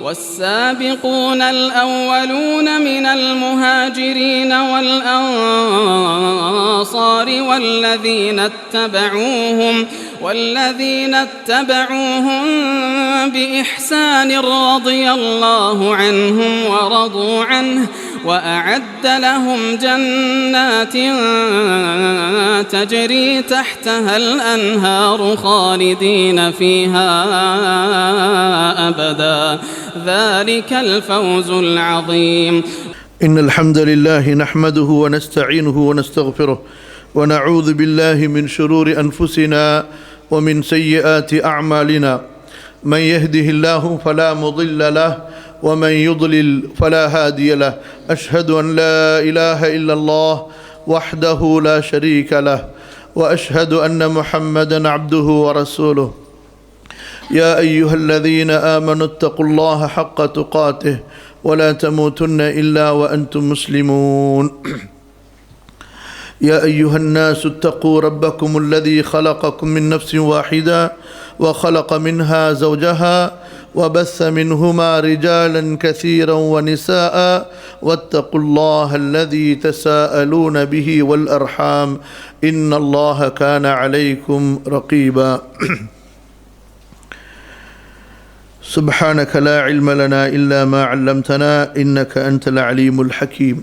والسابقون الأولون من المهاجرين والأنصار والذين اتبعوهم بإحسان رضي الله عنهم ورضوا عنه وأعد لهم جنات تجري تحتها الأنهار خالدين فيها أبدا ذلك الفوز العظيم. إن الحمد لله نحمده ونستعينه ونستغفره ونعوذ بالله من شرور أنفسنا ومن سيئات أعمالنا من يهده الله فلا مضل له ومن يضلل فلا هادي له أشهد أن لا إله إلا الله وحده لا شريك له وأشهد أن محمدا عبده ورسوله يا أيها الذين آمنوا اتقوا الله حق تقاته ولا تموتن إلا وأنتم مسلمون يا أيها الناس اتقوا ربكم الذي خلقكم من نفس واحدة وخلق منها زوجها وبث منهما رجالا كثيرا ونساء واتقوا الله الذي تساءلون به والأرحام إن الله كان عليكم رقيبا سبحانك لا علم لنا إلا ما علمتنا إنك أنت العليم الحكيم.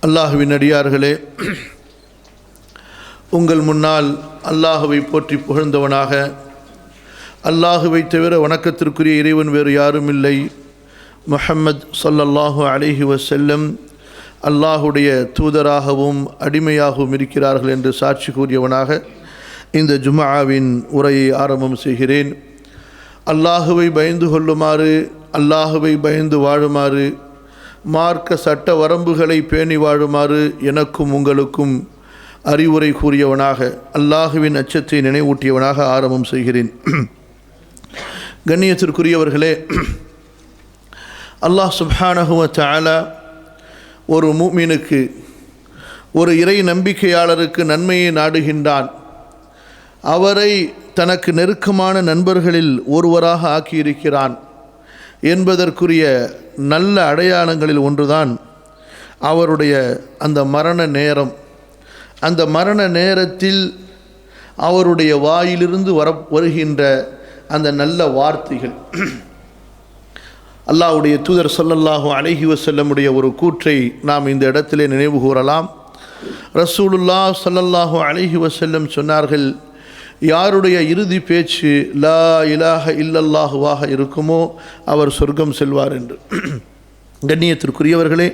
அல்லாஹுவின் அடியார்களே, உங்கள் முன்னால் அல்லாஹுவை போற்றி புகழ்ந்தவனாக, அல்லாஹுவை தவிர வணக்கத்திற்குரிய இறைவன் வேறு யாரும் இல்லை, முஹம்மது ஸல்லல்லாஹு அலைஹி வஸல்லம் அல்லாஹுடைய தூதராகவும் அடிமையாகவும் இருக்கிறார்கள் என்று சாட்சி கூறியவனாக இந்த ஜும்ஆவின் உரையை ஆரம்பம் செய்கிறேன். அல்லாஹுவை பயந்து கொள்ளுமாறு, அல்லாஹுவை பயந்து வாழுமாறு, மார்க்க சட்ட வரம்புகளை பேணி வாழுமாறு எனக்கும் உங்களுக்கும் அறிவுரை கூறியவனாக, அல்லாஹுவின் அச்சத்தை நினைவூட்டியவனாக ஆரம்பம் செய்கிறேன். கண்ணியத்திற்குரியவர்களே, அல்லாஹ் சுப்ஹானஹு வ தஆலா ஒரு முஃமினுக்கு, ஒரு இறை நம்பிக்கையாளருக்கு நன்மையை நாடுகின்றான். அவரை தனக்கு நெருக்கமான நண்பர்களில் ஒருவராக ஆக்கியிருக்கிறான் என்பதற்குரிய நல்ல அடையாளங்களில் ஒன்றுதான் அவருடைய அந்த மரண நேரம். அந்த மரண நேரத்தில் அவருடைய வாயிலிருந்து வருகின்ற அந்த நல்ல வார்த்தைகள். அல்லாஹ்வுடைய தூதர் ஸல்லல்லாஹு அலைஹி வஸல்லமுடைய ஒரு கூற்றை நாம் இந்த இடத்திலே நினைவு கூறலாம். ரசூலுல்லாஹ் ஸல்லல்லாஹு அலைஹி வஸல்லம் சொன்னார்கள், யாருடைய இறுதி பேச்சு லா இலாஹ இல்லல்லாஹுவாக இருக்குமோ அவர் சொர்க்கம் செல்வார் என்று. கண்ணியத்திற்குரியவர்களே,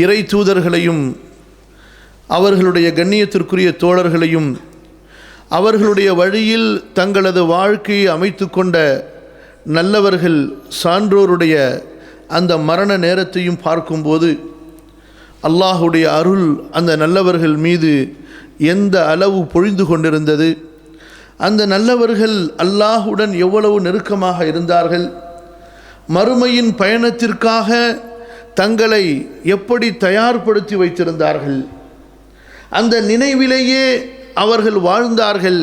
இறை தூதர்களையும் அவர்களுடைய கண்ணியத்திற்குரிய தோழர்களையும் அவர்களுடைய வழியில் தங்களது வாழ்க்கையை அமைத்து கொண்ட நல்லவர்கள் சான்றோருடைய அந்த மரண நேரத்தையும் பார்க்கும்போது அல்லாஹுடைய அருள் அந்த நல்லவர்கள் மீது எந்த அளவு பொழிந்து கொண்டிருந்தது, அந்த நல்லவர்கள் அல்லாஹுடன் எவ்வளவு நெருக்கமாக இருந்தார்கள், மறுமையின் பயணத்திற்காக தங்களை எப்படி தயார்படுத்தி வைத்திருந்தார்கள், அந்த நினைவிலேயே அவர்கள் வாழ்ந்தார்கள்,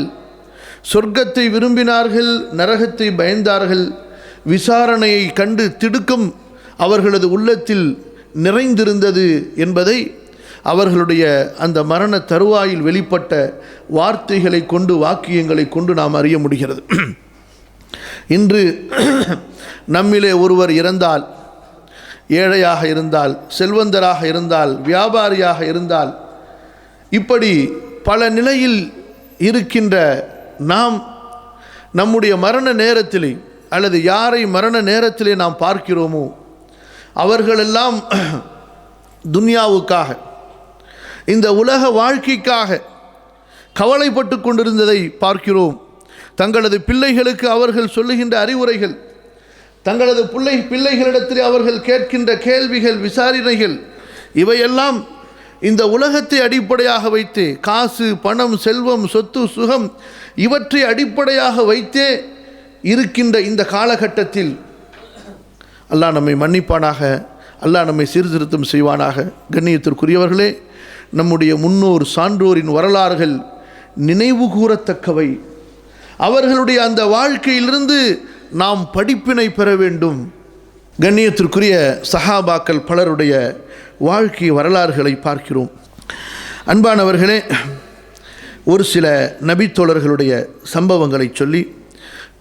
சொர்க்கத்தை விரும்பினார்கள், நரகத்தை பயந்தார்கள், விசாரணையை கண்டு திடுக்கம் அவர்களது உள்ளத்தில் நிறைந்திருந்தது என்பதை அவர்களுடைய அந்த மரண தருவாயில் வெளிப்பட்ட வார்த்தைகளை கொண்டு, வாக்கியங்களை கொண்டு நாம் அறிய முடிகிறது. இன்று நம்மிலே ஒருவர் இறந்தால், ஏழையாக இருந்தால், செல்வந்தராக இருந்தால், வியாபாரியாக இருந்தால், இப்படி பல நிலையில் இருக்கின்ற நாம் நம்முடைய மரண நேரத்திலே அல்லது யாரை மரண நேரத்திலே நாம் பார்க்கிறோமோ அவர்களெல்லாம் துன்யாவுக்காக, இந்த உலக வாழ்க்கைக்காக கவலைப்பட்டு கொண்டிருந்ததை பார்க்கிறோம். தங்களது பிள்ளைகளுக்கு அவர்கள் சொல்லுகின்ற அறிவுரைகள், தங்களது பிள்ளைகளிடத்தில் அவர்கள் கேட்கின்ற கேள்விகள், விசாரணைகள், இவையெல்லாம் இந்த உலகத்தை அடிப்படையாக வைத்தே, காசு, பணம், செல்வம், சொத்து, சுகம் இவற்றை அடிப்படையாக வைத்தே இருக்கின்ற இந்த காலகட்டத்தில் அல்லாஹ் நம்மை மன்னிப்பானாக, அல்லாஹ் நம்மை சீர்திருத்தம் செய்வானாக. கண்ணியத்திற்குரியவர்களே, நம்முடைய முன்னோர் சான்றோரின் வரலாறுகள் நினைவு கூறத்தக்கவை. அவர்களுடைய அந்த வாழ்க்கையிலிருந்து நாம் படிப்பினை பெற வேண்டும். கண்ணியத்திற்குரிய சஹாபாக்கள் பலருடைய வாழ்க்கை வரலாறுகளை பார்க்கிறோம். அன்பானவர்களே, ஒரு சில நபித்தோழர்களுடைய சம்பவங்களை சொல்லி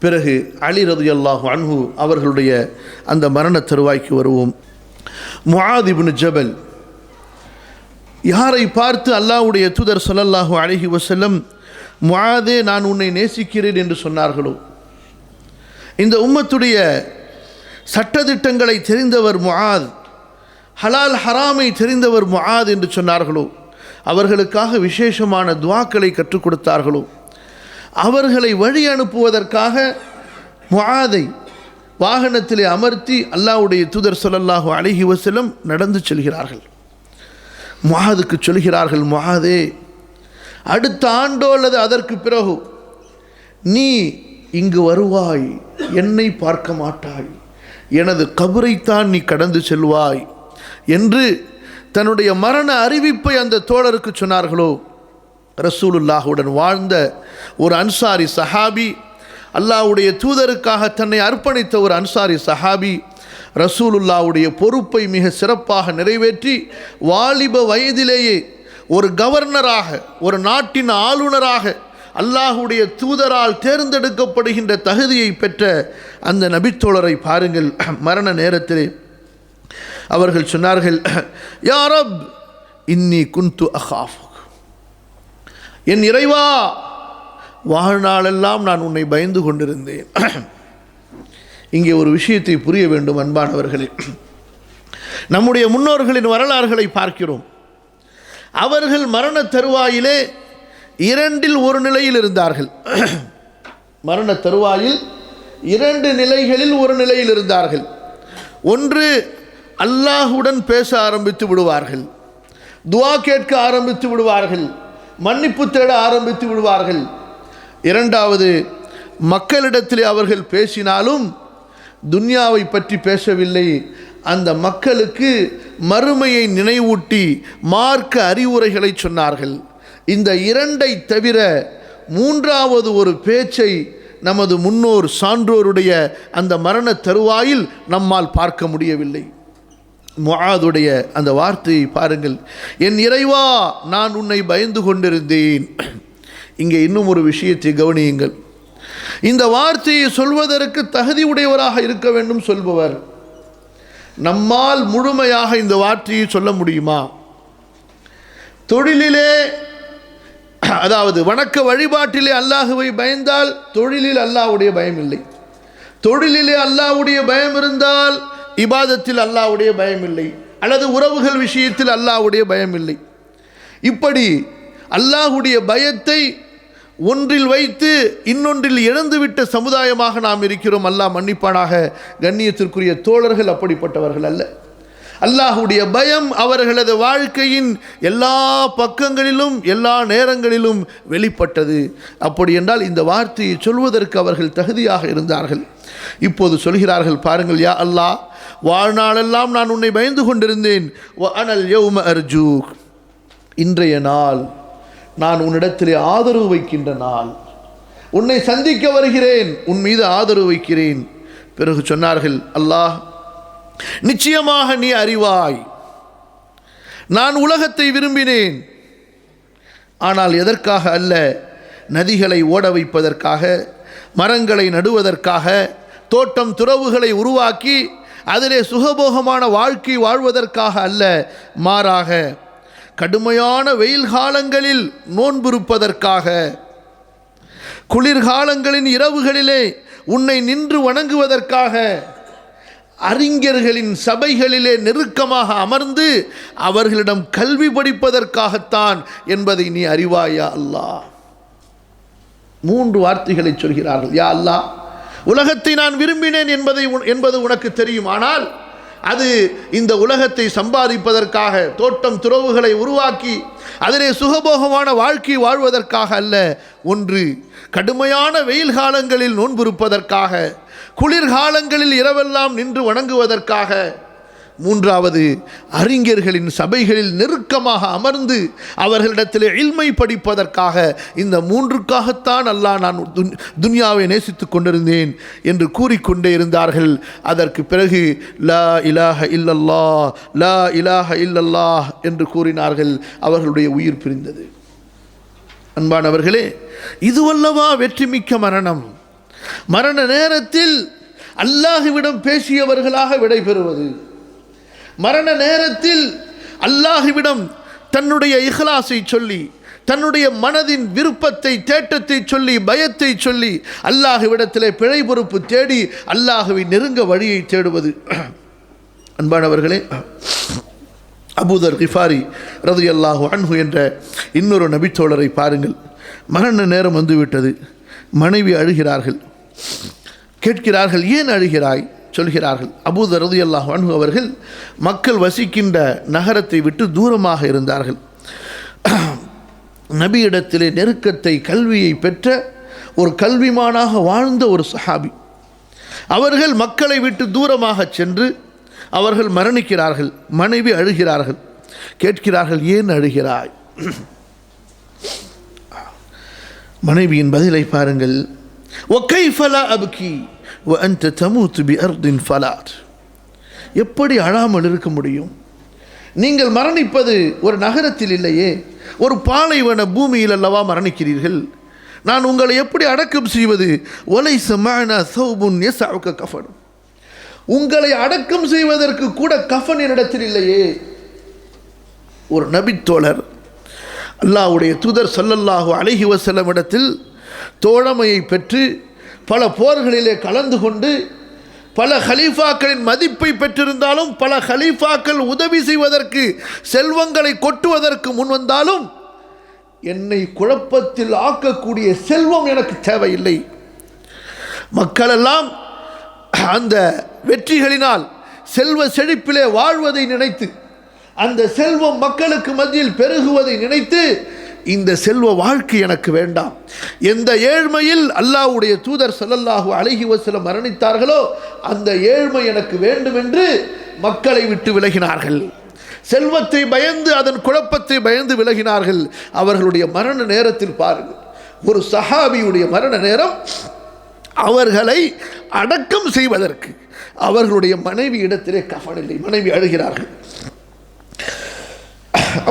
பிறகு அலி ரலியல்லாஹு அன்ஹு அவர்களுடைய அந்த மரண தருவாய்க்கு வருவோம். முஆத் இப்னு ஜபல் யாரை பார்த்து அல்லாஹ்வுடைய தூதர் ஸல்லல்லாஹு அலைஹி வஸல்லம் முஆதே நான் உன்னை நேசிக்கிறேன் என்று சொன்னார்களோ, இந்த உம்மத்துடைய சட்டதிட்டங்களை தெரிந்தவர் முஆத், ஹலால் ஹராமை தெரிந்தவர் முஆத் என்று சொன்னார்களோ, அவர்களுக்காக விசேஷமான துஆக்களை கற்றுக் கொடுத்தார்களோ, அவர்களை வழி அனுப்புவதற்காக முஆதை வாகனத்திலே அமர்த்தி அல்லாஹ்வுடைய தூதர் ஸல்லல்லாஹு அலைஹி வஸல்லம் நடந்து செல்கிறார்கள். முஆதுக்கு சொல்கிறார்கள், முஆதே, அடுத்த ஆண்டோ அல்லது அதற்கு பிறகு நீ இங்கு வருவாய், என்னை பார்க்க மாட்டாய், எனது கபரைத்தான் நீ கடந்து செல்வாய் என்று தன்னுடைய மரண அறிவிப்பை அந்த தோழருக்கு சொன்னார்களோ. ரசூலுல்லாஹுடன் வாழ்ந்த ஒரு அன்சாரி சஹாபி, அல்லாஹ்வுடைய தூதருக்காக தன்னை அர்ப்பணித்த ஒரு அன்சாரி சஹாபி, ரசூலுல்லாஹுடைய பொறுப்பை மிக சிறப்பாக நிறைவேற்றி வாலிப வயதிலேயே ஒரு கவர்னராக, ஒரு நாட்டின் ஆளுநராக அல்லாஹ்வுடைய தூதரால் தேர்ந்தெடுக்கப்படுகின்ற தகுதியை பெற்ற அந்த நபித்தோழரை பாருங்கள். மரண நேரத்திலே அவர்கள் சொன்னார்கள், யா ரப் இன்னி குந்து அகாஃபுக், என் இறைவா, வாழ்நாளெல்லாம் நான் உன்னை பயந்து கொண்டிருந்தேன். இங்கே ஒரு விஷயத்தை புரிய வேண்டும் அன்பானவர்களே. நம்முடைய முன்னோர்களின் வரலாறுகளை பார்க்கிறோம். அவர்கள் மரண தருவாயிலே இரண்டில் ஒரு நிலையில் இருந்தார்கள். மரண தருவாயில் இரண்டு நிலைகளில் ஒரு நிலையில் இருந்தார்கள். ஒன்று, அல்லாஹுடன் பேச ஆரம்பித்து விடுவார்கள், துஆ கேட்க ஆரம்பித்து விடுவார்கள், மன்னிப்பு தேட ஆரம்பித்து விடுவார்கள். இரண்டாவது, மக்களிடத்திலே அவர்கள் பேசினாலும் துன்யாவை பற்றி பேசவில்லை, அந்த மக்களுக்கு மறுமையை நினைவூட்டி மார்க்க அறிவுரைகளை சொன்னார்கள். இந்த இரண்டை தவிர மூன்றாவது ஒரு பேச்சை நமது முன்னோர் சான்றோருடைய அந்த மரண தருவாயில் நம்மால் பார்க்க முடியவில்லை. முஆதுடைய அந்த வார்த்தையை பாருங்கள், என் இறைவா, நான் உன்னை பயந்து கொண்டிருந்தேன். இங்கே இன்னும் ஒரு விஷயத்தை கவனியுங்கள். இந்த வார்த்தையை சொல்வதற்கு தகுதி உடையவராக இருக்க வேண்டும் சொல்பவர். நம்மால் முழுமையாக இந்த வார்த்தையை சொல்ல முடியுமா? தொழிலிலே, அதாவது வணக்க வழிபாட்டிலே அல்லாஹுவை பயந்தால் தொழிலில் அல்லாஹ்வுடைய பயம் இல்லை. தொழிலிலே அல்லாஹ்வுடைய பயம் இருந்தால் இபாதத்தில் அல்லாஹ்வுடைய பயம் இல்லை, அல்லது உறவுகள் விஷயத்தில் அல்லாஹ்வுடைய பயம் இல்லை. இப்படி அல்லாஹ்வுடைய பயத்தை ஒன்றில் வைத்து இன்னொன்றில் இழந்துவிட்ட சமுதாயமாக நாம் இருக்கிறோம். அல்லாஹ் மன்னிப்பானாக. கண்ணியத்திற்குரிய தோழர்கள் அப்படிப்பட்டவர்கள் அல்ல. அல்லாஹ்வுடைய பயம் அவர்களது வாழ்க்கையின் எல்லா பக்கங்களிலும் எல்லா நேரங்களிலும் வெளிப்பட்டது. அப்படி என்றால் இந்த வார்த்தையை சொல்வதற்கு அவர்கள் தகுதியாக இருந்தார்கள். இப்போது சொல்கிறார்கள் பாருங்கள், யா அல்லாஹ், வாழ்நாளெல்லாம் நான் உன்னை பயந்து கொண்டிருந்தேன். வ அனல் யௌம அர்ஜூக், இன்றைய நாள் நான் உன்னிடத்திலே ஆதரவு வைக்கின்ற நாள், உன்னை சந்திக்க வருகிறேன், உன் மீது ஆதரவு வைக்கிறேன். பிறகு சொன்னார்கள், அல்லாஹ், நிச்சயமாக நீ அறிவாய், நான் உலகத்தை விரும்பினேன், ஆனால் எதற்காக அல்ல, நதிகளை ஓட வைப்பதற்காக, மரங்களை நடுவதற்காக, தோட்டம் துறவுகளை உருவாக்கி அதிலே சுகபோகமான வாழ்க்கை வாழ்வதற்காக அல்ல, மாறாக கடுமையான வெயில் காலங்களில் நோன்பிருப்பதற்காக, குளிர்காலங்களின் இரவுகளிலே உன்னை நின்று வணங்குவதற்காக, அறிஞர்களின் சபைகளிலே நெருக்கமாக அமர்ந்து அவர்களிடம் கல்வி படிப்பதற்காகத்தான் என்பதை நீ அறிவாயா அல்லாஹ். 3 வார்த்தைகளை சொல்கிறார்கள். யா அல்லாஹ், உலகத்தை நான் விரும்பினேன் என்பது உனக்கு தெரியும், ஆனால் அது இந்த உலகத்தை சம்பாதிப்பதற்காக, தோட்டம் துறவுகளை உருவாக்கி அதிலே சுகபோகமான வாழ்க்கை வாழ்வதற்காக அல்ல. ஒன்று, கடுமையான வெயில் காலங்களில் நோன்பிருப்பதற்காக, குளிர்காலங்களில் இரவெல்லாம் நின்று வணங்குவதற்காக. மூன்றாவது, அறிஞர்களின் சபைகளில் நெருக்கமாக அமர்ந்து அவர்களிடத்தில் இல்மை படிப்பதற்காக. இந்த மூன்றுக்காகத்தான் அல்லாஹ் நான் துன்யாவை நேசித்துக் கொண்டிருந்தேன் என்று கூறிக்கொண்டே இருந்தார்கள். அதற்கு பிறகு லா இலாஹ இல்லல்லாஹ், லா இலாஹ இல்லல்லாஹ் என்று கூறினார்கள். அவர்களுடைய உயிர் பிரிந்தது. அன்பானவர்களே, இதுவல்லவா வெற்றிமிக்க மரணம். மரண நேரத்தில் அல்லாஹ்விடம் பேசியவர்களாக விடைபெறுவது, மரண நேரத்தில் அல்லாஹ்விடம் தன்னுடைய இஹ்லாஸை சொல்லி, தன்னுடைய மனதின் விருப்பத்தை, தேட்டத்தை சொல்லி, பயத்தை சொல்லி, அல்லாஹ்விடத்திலே பிழை பொறுப்பு தேடி அல்லாஹ்வை நெருங்க வழியை தேடுவது. அன்பானவர்களே, அபூதர் கிஃபாரி ரலியல்லாஹு அன்ஹு என்ற இன்னொரு நபித்தோழரை பாருங்கள். மரண நேரம் வந்துவிட்டது. மனைவி அழுகிறார்கள். கேட்கிறார்கள், ஏன் அழுகிறாய்? சொல்கிறார்கள், அபூதர் ரலியல்லாஹு அன்ஹு அவர்கள் மக்கள் வசிக்கின்ற நகரத்தை விட்டு தூரமாக இருந்தார்கள். நபியிடத்திலே நெருக்கத்தை, கல்வியை பெற்ற ஒரு கல்விமானாக வாழ்ந்த ஒரு சஹாபி. அவர்கள் மக்களை விட்டு தூரமாக சென்று அவர்கள் மரணிக்கிறார்கள். மனைவி அழுகிறார்கள். கேட்கிறார்கள், ஏன் அழுகிறாய்? மனைவியின் பதிலை பாருங்கள். وَكَيْفَ لَا أَبْكِي وَأَنْتَ تَمُوتُ بِأَرْضٍ فَلَاتٍ. எப்படி அழாமல் இருக்க முடியும்? நீங்கள் மரணிப்பது ஒரு நகரத்தில் இல்லையே, ஒரு பாலைவன பூமியில் அல்லவா மரணிக்கிறீர்கள். நான் உங்களை எப்படி அடக்கம் செய்வது? وَلَيْسَ مَعَنَا ثَوْبٌ يَسَعُكَ كَفَنٌ. உங்களை அடக்கம் செய்வதற்கு கூட கஃன் என்னிடத்தில் இல்லையே. ஒரு நபித்தோழர் அல்லாஹ்வுடைய தூதர் ஸல்லல்லாஹு அலைஹி வஸல்லம் இடத்தில் தோழமையை பெற்று பல போர்களிலே கலந்து கொண்டு பல ஹலீஃபாக்களின் மதிப்பை பெற்றிருந்தாலும், பல ஹலீஃபாக்கள் உதவி செய்வதற்கு, செல்வங்களை கொட்டுவதற்கு முன் வந்தாலும், என்னை குழப்பத்தில் ஆக்கக்கூடிய செல்வம் எனக்கு தேவையில்லை. மக்களெல்லாம் அந்த வெற்றிகளினால் செல்வ செழிப்பிலே வாழ்வதை நினைத்து, அந்த செல்வம் மக்களுக்கு மத்தியில் பெருகுவதை நினைத்து, இந்த செல்வ வாழ்க்கை எனக்கு வேண்டாம். எந்த ஏழ்மையில் அல்லாஹ்வுடைய தூதர் ஸல்லல்லாஹு அலைஹி வஸல்லம் மரணித்தார்களோ அந்த ஏழ்மை எனக்கு வேண்டும் என்று மக்களை விட்டு விலகினார்கள். செல்வத்தை பயந்து, அதன் குழப்பத்தை பயந்து விலகினார்கள். அவர்களுடைய மரண நேரத்தில் பாருங்கள், ஒரு சஹாபியுடைய மரண நேரம், அவர்களை அடக்கம் செய்வதற்கு அவர்களுடைய மனைவி இடத்திலே கஃன் இல்லை. மனைவி அழுகிறார்கள்.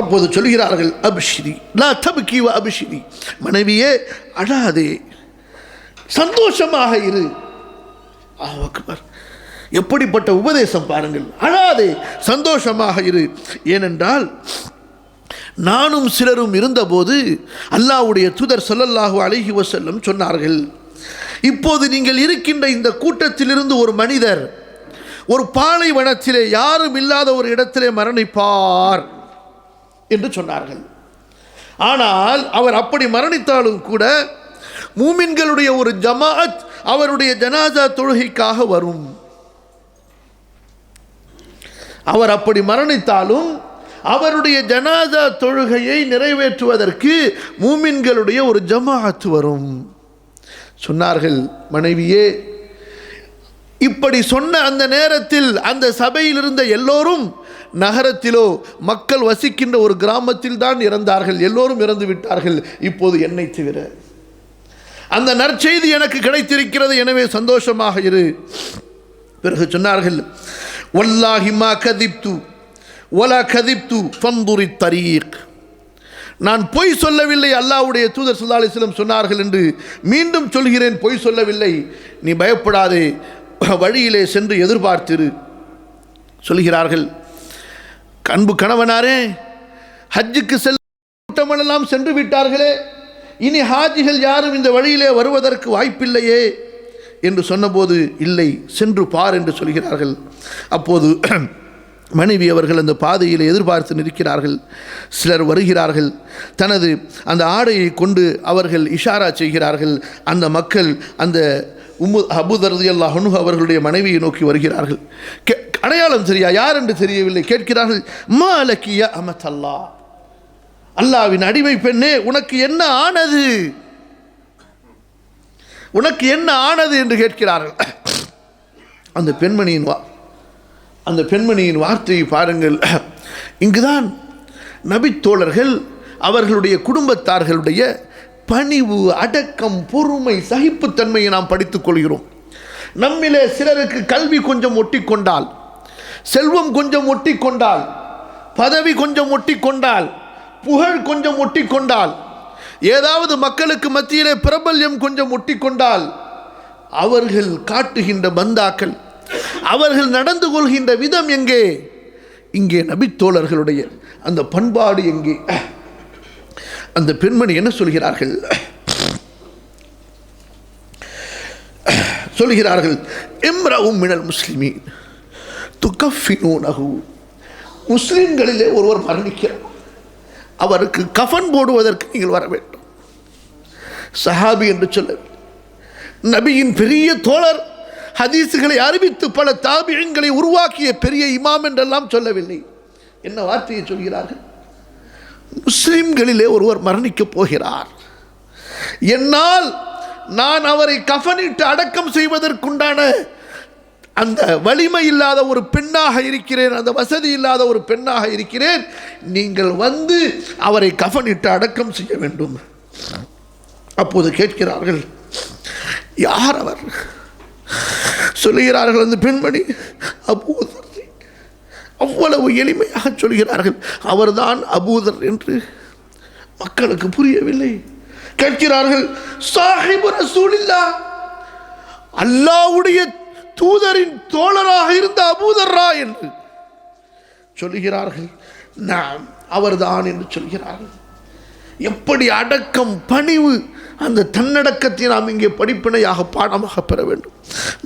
அப்போது சொல்கிறார்கள், அப்ஷிரி லா தப்கி வ அப்ஷிரி. மனைவியே, அழாதே, சந்தோஷமாக இரு. அல்லாஹ் அக்பர். எப்படிப்பட்ட உபதேசம் பாருங்கள். அழாதே, சந்தோஷமாக இரு. ஏனென்றால் நானும் சிலரும் இருந்தபோது அல்லாஹ்வுடைய தூதர் ஸல்லல்லாஹு அலைஹி வஸல்லம் சொன்னார்கள், இப்போது நீங்கள் இருக்கின்ற இந்த கூட்டத்திலிருந்து ஒரு மனிதர் ஒரு பாலைவனத்திலே யாரும் இல்லாத ஒரு இடத்திலே மரணிப்பார் என்று சொன்னார்கள். ஆனால் அவர் அப்படி மரணித்தாலும் கூட மூமின்களுடைய ஒரு ஜமாஅத் அவருடைய ஜனாசா தொழுகைக்காக வரும். அவர் அப்படி மரணித்தாலும் அவருடைய ஜனாசா தொழுகையை நிறைவேற்றுவதற்கு மூமின்களுடைய ஒரு ஜமாஅத் வரும் சொன்னார்கள். மனைவியே, இப்படி சொன்ன அந்த நேரத்தில் அந்த சபையில் இருந்த எல்லோரும் நகரத்திலோ மக்கள் வசிக்கின்ற ஒரு கிராமத்தில் தான் இறந்தார்கள். எல்லோரும் இறந்து விட்டார்கள். இப்போது என்னை தவிர. அந்த நற்செய்தி எனக்கு கிடைத்திருக்கிறது, எனவே சந்தோஷமாக இரு. பிறகு சொன்னார்கள், வல்லாஹி மா கதிப்து வலா கதிப்து ஃபந்துரி தரீக். நான் பொய் சொல்லவில்லை, அல்லாஹ்வுடைய தூதர் ஸல்லல்லாஹு அலைஹி வஸல்லம் சொன்னார்கள் என்று மீண்டும் சொல்கிறேன், பொய் சொல்லவில்லை. நீ பயப்படாதே, வழியிலே சென்று எதிர்பார்த்திரு சொல்கிறார்கள். அன்பு கணவனாரே, ஹஜ்ஜுக்கு கூட்டமெல்லாம் சென்று விட்டார்களே, இனி ஹாஜிகள் யாரும் இந்த வழியிலே வருவதற்கு வாய்ப்பில்லையே என்று சொன்னபோது, இல்லை, சென்று பார் என்று சொல்கிறார்கள். அப்போது மனைவி அவர்கள் அந்த பாதையில் எதிர்பார்த்து நிற்கிறார்கள். சிலர் வருகிறார்கள். தனது அந்த ஆடையை கொண்டு அவர்கள் இஷாரா செய்கிறார்கள். அந்த மக்கள் அந்த அபூதர் ரலியல்லாஹு அன்ஹு அவர்களுடைய மனைவியை நோக்கி வருகிறார்கள். அடையாளம் சரியா, யார் என்று தெரியவில்லை. கேட்கிறார்கள், மா லக்கி யா அமத்தல்லாஹ், அல்லாஹ்வின் அடிமை பெண்ணே, உனக்கு என்ன ஆனது, உனக்கு என்ன ஆனது என்று கேட்கிறார்கள். அந்த பெண்மணியின் அந்த பெண்மணியின் வார்த்தையை பாருங்கள். இங்குதான் நபித்தோழர்கள் அவர்களுடைய குடும்பத்தார்களுடைய பணிவு, அடக்கம், பொறுமை, சகிப்புத்தன்மையை நாம் படித்துக் கொள்கிறோம். நம்மிலே சிலருக்கு கல்வி கொஞ்சம் ஒட்டி கொண்டால், செல்வம் கொஞ்சம் ஒட்டி கொண்டால், பதவி கொஞ்சம் ஒட்டி கொண்டால், புகழ் கொஞ்சம் ஒட்டி கொண்டால், ஏதாவது மக்களுக்கு மத்தியிலே பிரபல்யம் கொஞ்சம் ஒட்டி கொண்டால், அவர்கள் காட்டுகின்ற பந்தாக்கள், அவர்கள் நடந்து கொள்கின்ற விதம் எங்கே? இங்கே நபித்தோழர்களுடைய அந்த பண்பாடு எங்கே? அந்த பெண்மணி என்ன சொல்கிறார்கள்? சொல்கிறார்கள், இம்ரஉம் மினல் முஸ்லிமீன் துகஃபினூனஹு. முஸ்லிம்களிலே ஒருவர் மரணிக்கிறார், அவருக்கு கஃன் போடுவதற்கு நீங்கள் வர வேண்டும். சஹாபி என்று சொல்லவில்லை, நபியின் பெரிய தோழர், ஹதீஸுகளை அறிவித்து பல தாபிஈன்களை உருவாக்கிய பெரிய இமாம் என்றெல்லாம் சொல்லவில்லை. என்ன வார்த்தையை சொல்கிறார்கள்? முஸ்லிம்களிலே ஒருவர் மரணிக்கப் போகிறார், என்னால் நான் அவரை கஃனிட்டு அடக்கம் செய்வதற்குண்டான அந்த வலிமை இல்லாத ஒரு பெண்ணாக இருக்கிறேன், அந்த வசதி இல்லாத ஒரு பெண்ணாக இருக்கிறேன், நீங்கள் வந்து அவரை கஃனிட்டு அடக்கம் செய்ய வேண்டும். அப்போது கேட்கிறார்கள், யார் அவர்? சொல்லுகிறார்கள் அந்த பெண்மணி, அபூதர். அவ்வளவு எளிமையாக சொல்கிறார்கள், அவர்தான் அபூதர் என்று. மக்களுக்கு புரியவில்லை. கேட்கிறார்கள், சாஹிபு ரசூலில்லாஹ், அல்லாஹ்வுடைய தூதரின் தோழராக இருந்த அபூதர்ரா என்று சொல்கிறார்கள். நாம் அவர்தான் என்று சொல்கிறார்கள். எப்படி அடக்கம், பணிவு, அந்த தன்னடக்கத்தை நாம் இங்கே படிப்பினையாக பாடமாக பெற வேண்டும்.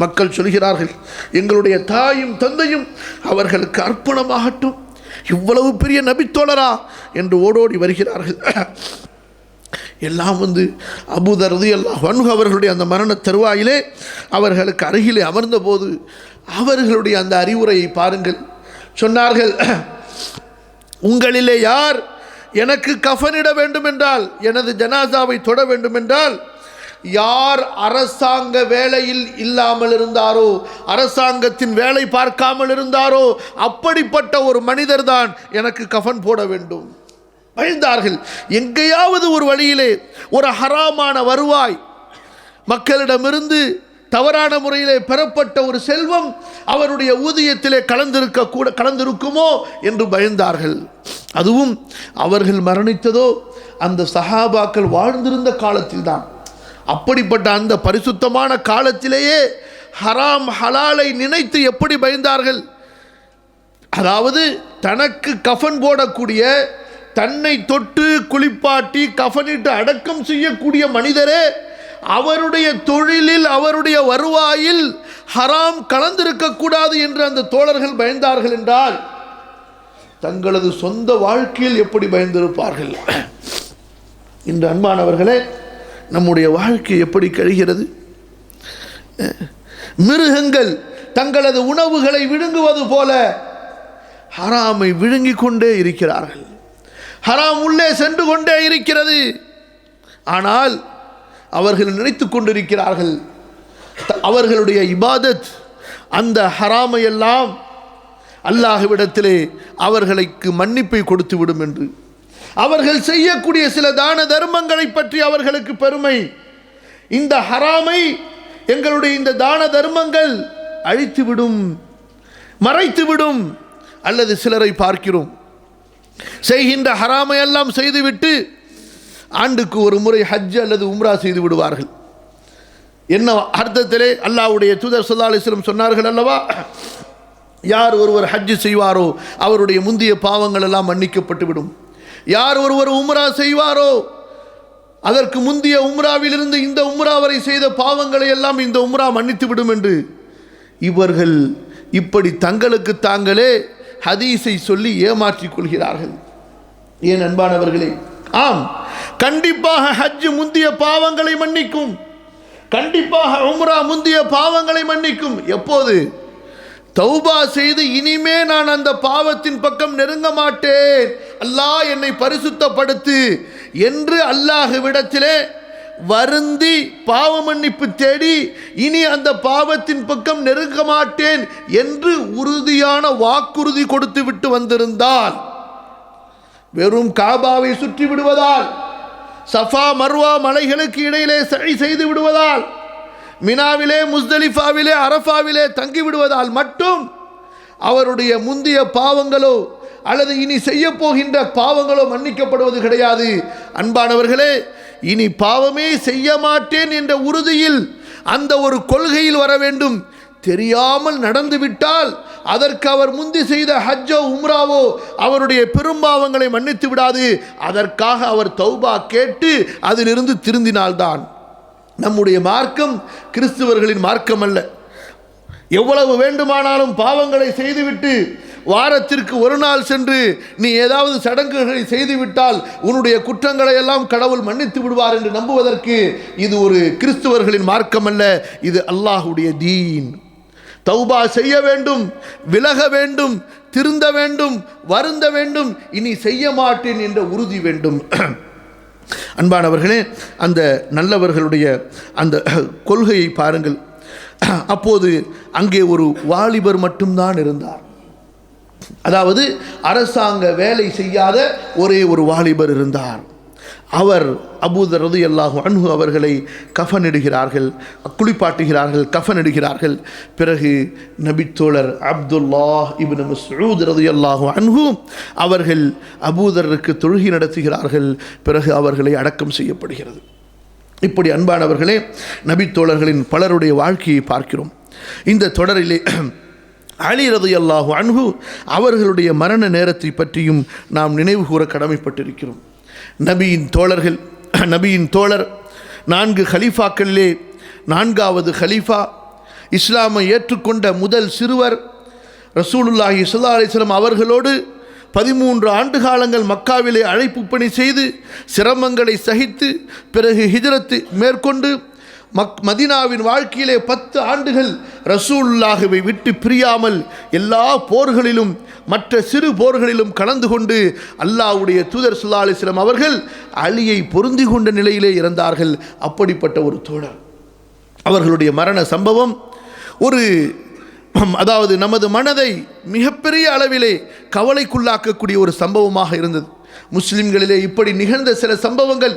மக்கள் சொல்கிறார்கள், எங்களுடைய தாயும் தந்தையும் அவர்களுக்கு அர்ப்பணமாகட்டும், இவ்வளவு பெரிய நபித்தோழரா என்று ஓடோடி வருகிறார்கள். எல்லாம் வந்து அபூதர் ரலியல்லாஹு அன்ஹு அவர்களுடைய அந்த மரண தருவாயிலே அவர்களுக்கு அருகிலே அமர்ந்த போது அவர்களுடைய அந்த அறிவுரையை பாருங்கள். சொன்னார்கள், உங்களிலே யார் எனக்கு கஃனிட வேண்டும் என்றால், எனது ஜனாசாவை தொட வேண்டும் என்றால், யார் அரசாங்க வேலையில் இல்லாமல் இருந்தாரோ, அரசாங்கத்தின் வேலை பார்க்காமல் இருந்தாரோ, அப்படிப்பட்ட ஒரு மனிதர் தான் எனக்கு கஃன் போட வேண்டும். பயந்தார்கள். எங்கேயாவது ஒரு வழியிலே ஒரு ஹராமான வருவாய், மக்களிடமிருந்து தவறான முறையிலே பெறப்பட்ட ஒரு செல்வம் அவருடைய ஊதியத்திலே கலந்திருக்குமோ என்று பயந்தார்கள். அதுவும் அவர்கள் மரணித்ததோ அந்த சஹாபாக்கள் வாழ்ந்திருந்த காலத்தில் தான். அப்படிப்பட்ட அந்த பரிசுத்தமான காலத்திலேயே ஹராம் ஹலாலை நினைத்து எப்படி பயந்தார்கள். அதாவது தனக்கு கஃன் போடக்கூடிய, தன்னை தொட்டு குளிப்பாட்டி கஃனிட்டு அடக்கம் செய்யக்கூடிய மனிதரே அவருடைய தொழிலில், அவருடைய வருவாயில் ஹராம் கலந்திருக்கக்கூடாது என்று அந்த தோழர்கள் பயந்தார்கள் என்றால் தங்களது சொந்த வாழ்க்கையில் எப்படி பயந்திருப்பார்கள். இன்று அன்பானவர்களே, நம்முடைய வாழ்க்கை எப்படி கழிகிறது? மிருகங்கள் தங்களது உணவுகளை விழுங்குவது போல ஹராமை விழுங்கிக் கொண்டே இருக்கிறார்கள். ஹராம் உள்ளே சென்று கொண்டே இருக்கிறது. ஆனால் அவர்கள் நினைத்து கொண்டிருக்கிறார்கள் அவர்களுடைய இபாதத் அந்த ஹராமையெல்லாம் அல்லாஹ்விடத்திலே அவர்களுக்கு மன்னிப்பை கொடுத்து விடும் என்று. அவர்கள் செய்யக்கூடிய சில தான தர்மங்களை பற்றி அவர்களுக்கு பெருமை. இந்த ஹராமை எங்களுடைய இந்த தான தர்மங்கள் அழித்துவிடும், மறைத்துவிடும். அல்லது சிலரை பார்க்கிறோம், செய்கின்ற ஹராமை எல்லாம் செய்துவிட்டு ஆண்டுக்கு ஒரு முறை ஹஜ் அல்லது உம்ரா செய்து விடுவார்கள். என்ன அர்த்தத்திலே? அல்லாஹ்வுடைய தூதர் ஸல்லல்லாஹு அலைஹி வஸல்லம் சொன்னார்கள் அல்லவா, யார் ஒருவர் ஹஜ் செய்வாரோ அவருடைய முந்திய பாவங்கள் எல்லாம் மன்னிக்கப்பட்டு விடும். யார் ஒருவர் உம்ரா செய்வாரோ அதற்கு முந்திய உம்ராவிலிருந்து இந்த உம்ரா வரை செய்த பாவங்களை எல்லாம் இந்த உம்ரா மன்னித்து விடும் என்று. இவர்கள் இப்படி தங்களுக்கு தாங்களே ஹதீஸை சொல்லி ஏமாற்றிக் கொள்கிறார்கள். ஏன் அன்பானவர்களே? ஆம், கண்டிப்பாக ஹஜ் முந்திய பாவங்களை மன்னிக்கும், கண்டிப்பாக உம்ரா முந்திய பாவங்களை மன்னிக்கும். எப்போது? தௌபா செய்து இனிமே நான் அந்த பாவத்தின் பக்கம் நெருங்க மாட்டேன், அல்லாஹ் என்னை பரிசுத்தப்படுத்து என்று அல்லாஹ்விடத்திலே வருந்தி பாவ மன்னிப்பு தேடி இனி அந்த பாவத்தின் பக்கம் நெருங்க மாட்டேன் என்று உறுதியான வாக்குறுதி கொடுத்து விட்டு வந்திருந்தால், வெறும் காபாவை சுற்றி விடுவதால், சஃபா மர்வா மலைகளுக்கு இடையிலே சை செய்து விடுவதால், மினாவிலே முஸ்தலிஃபாவிலே அரஃபாவிலே தங்கி விடுவதால் மட்டும் அவருடைய முந்திய பாவங்களோ அல்லது இனி செய்ய போகின்ற பாவங்களோ மன்னிக்கப்படுவது கிடையாது. அன்பானவர்களே, இனி பாவமே செய்ய மாட்டேன் என்ற உறுதியில் அந்த ஒரு கொள்கையில் வர வேண்டும். தெரியாமல் நடந்துவிட்டால் அதற்கு அவர் முந்தி செய்த ஹஜ்ஜோ உம்ராவோ அவருடைய பெரும்பாவங்களை மன்னித்து விடாது. அதற்காக அவர் தௌபா கேட்டு அதிலிருந்து திருந்தினால்தான். நம்முடைய மார்க்கம் கிறிஸ்துவர்களின் மார்க்கம் அல்ல. எவ்வளவு வேண்டுமானாலும் பாவங்களை செய்துவிட்டு வாரத்திற்கு ஒரு நாள் சென்று நீ ஏதாவது சடங்குகளை செய்துவிட்டால் உன்னுடைய குற்றங்களை எல்லாம் கடவுள் மன்னித்து விடுவார் என்று நம்புவதற்கு இது ஒரு கிறிஸ்துவர்களின் மார்க்கம் அல்ல. இது அல்லாஹ்வுடைய தீன். தௌபா செய்ய வேண்டும், விலக வேண்டும், திருந்த வேண்டும், வருந்த வேண்டும், இனி செய்ய மாட்டேன் என்ற உறுதி வேண்டும். அன்பானவர்களே, அந்த நல்லவர்களுடைய அந்த கொள்கையை பாருங்கள். அப்போது அங்கே ஒரு வாலிபர் மட்டும்தான் இருந்தார். அதாவது அரசாங்க வேலை செய்யாத ஒரே ஒரு வாலிபர் இருந்தார். அவர் அபூதர் ரலியல்லாஹு அன்ஹு அவர்களை கஃனிடுகிறார்கள், குளிப்பாட்டுகிறார்கள், கஃனிடுகிறார்கள். பிறகு நபித்தோழர் அப்துல்லாஹ் இப்னு மஸ்ஊத் ரலியல்லாஹு அன்ஹு அவர்கள் அபூதருக்கு தொழுகை நடத்துகிறார்கள். பிறகு அவர்களை அடக்கம் செய்யப்படுகிறது. இப்படி அன்பானவர்களே, நபித்தோழர்களின் பலருடைய வாழ்க்கையை பார்க்கிறோம். இந்த தொடரிலே அலி ரலியல்லாஹு அன்ஹு அவர்களுடைய மரண நேரத்தை பற்றியும் நாம் நினைவு கூற கடமைப்பட்டிருக்கிறோம். நபியின் தோழர் 4 ஹலீஃபாக்களிலே 4வது ஹலீஃபா, இஸ்லாமை ஏற்றுக்கொண்ட முதல் சிறுவர், ரசூலுல்லாஹி ஸல்லல்லாஹு அலைஹி வஸல்லம் அவர்களோடு 13 ஆண்டு காலங்கள் மக்காவிலே அழைப்பு பணி செய்து சிரமங்களை சகித்து பிறகு ஹிஜ்ரத்து மேற்கொண்டு மதீனாவின் வாழ்க்கையிலே 10 ஆண்டுகள் ரசூலுல்லாஹ்வை விட்டு பிரியாமல் எல்லா போர்களிலும் மற்ற சிறு போர்களிலும் கலந்து கொண்டு அல்லாஹ்வுடைய தூதர் ஸல்லல்லாஹு அலைஹி வஸல்லம் அவர்கள் அலியை பொருந்தி கொண்ட நிலையிலே இறந்தார்கள். அப்படிப்பட்ட ஒரு தோழர். அவர்களுடைய மரண சம்பவம் அதாவது நமது மனதை மிகப்பெரிய அளவிலே கவலைக்குள்ளாக்கக்கூடிய ஒரு சம்பவமாக இருந்தது. முஸ்லிம்களிலே இப்படி நிகழ்ந்த சில சம்பவங்கள்: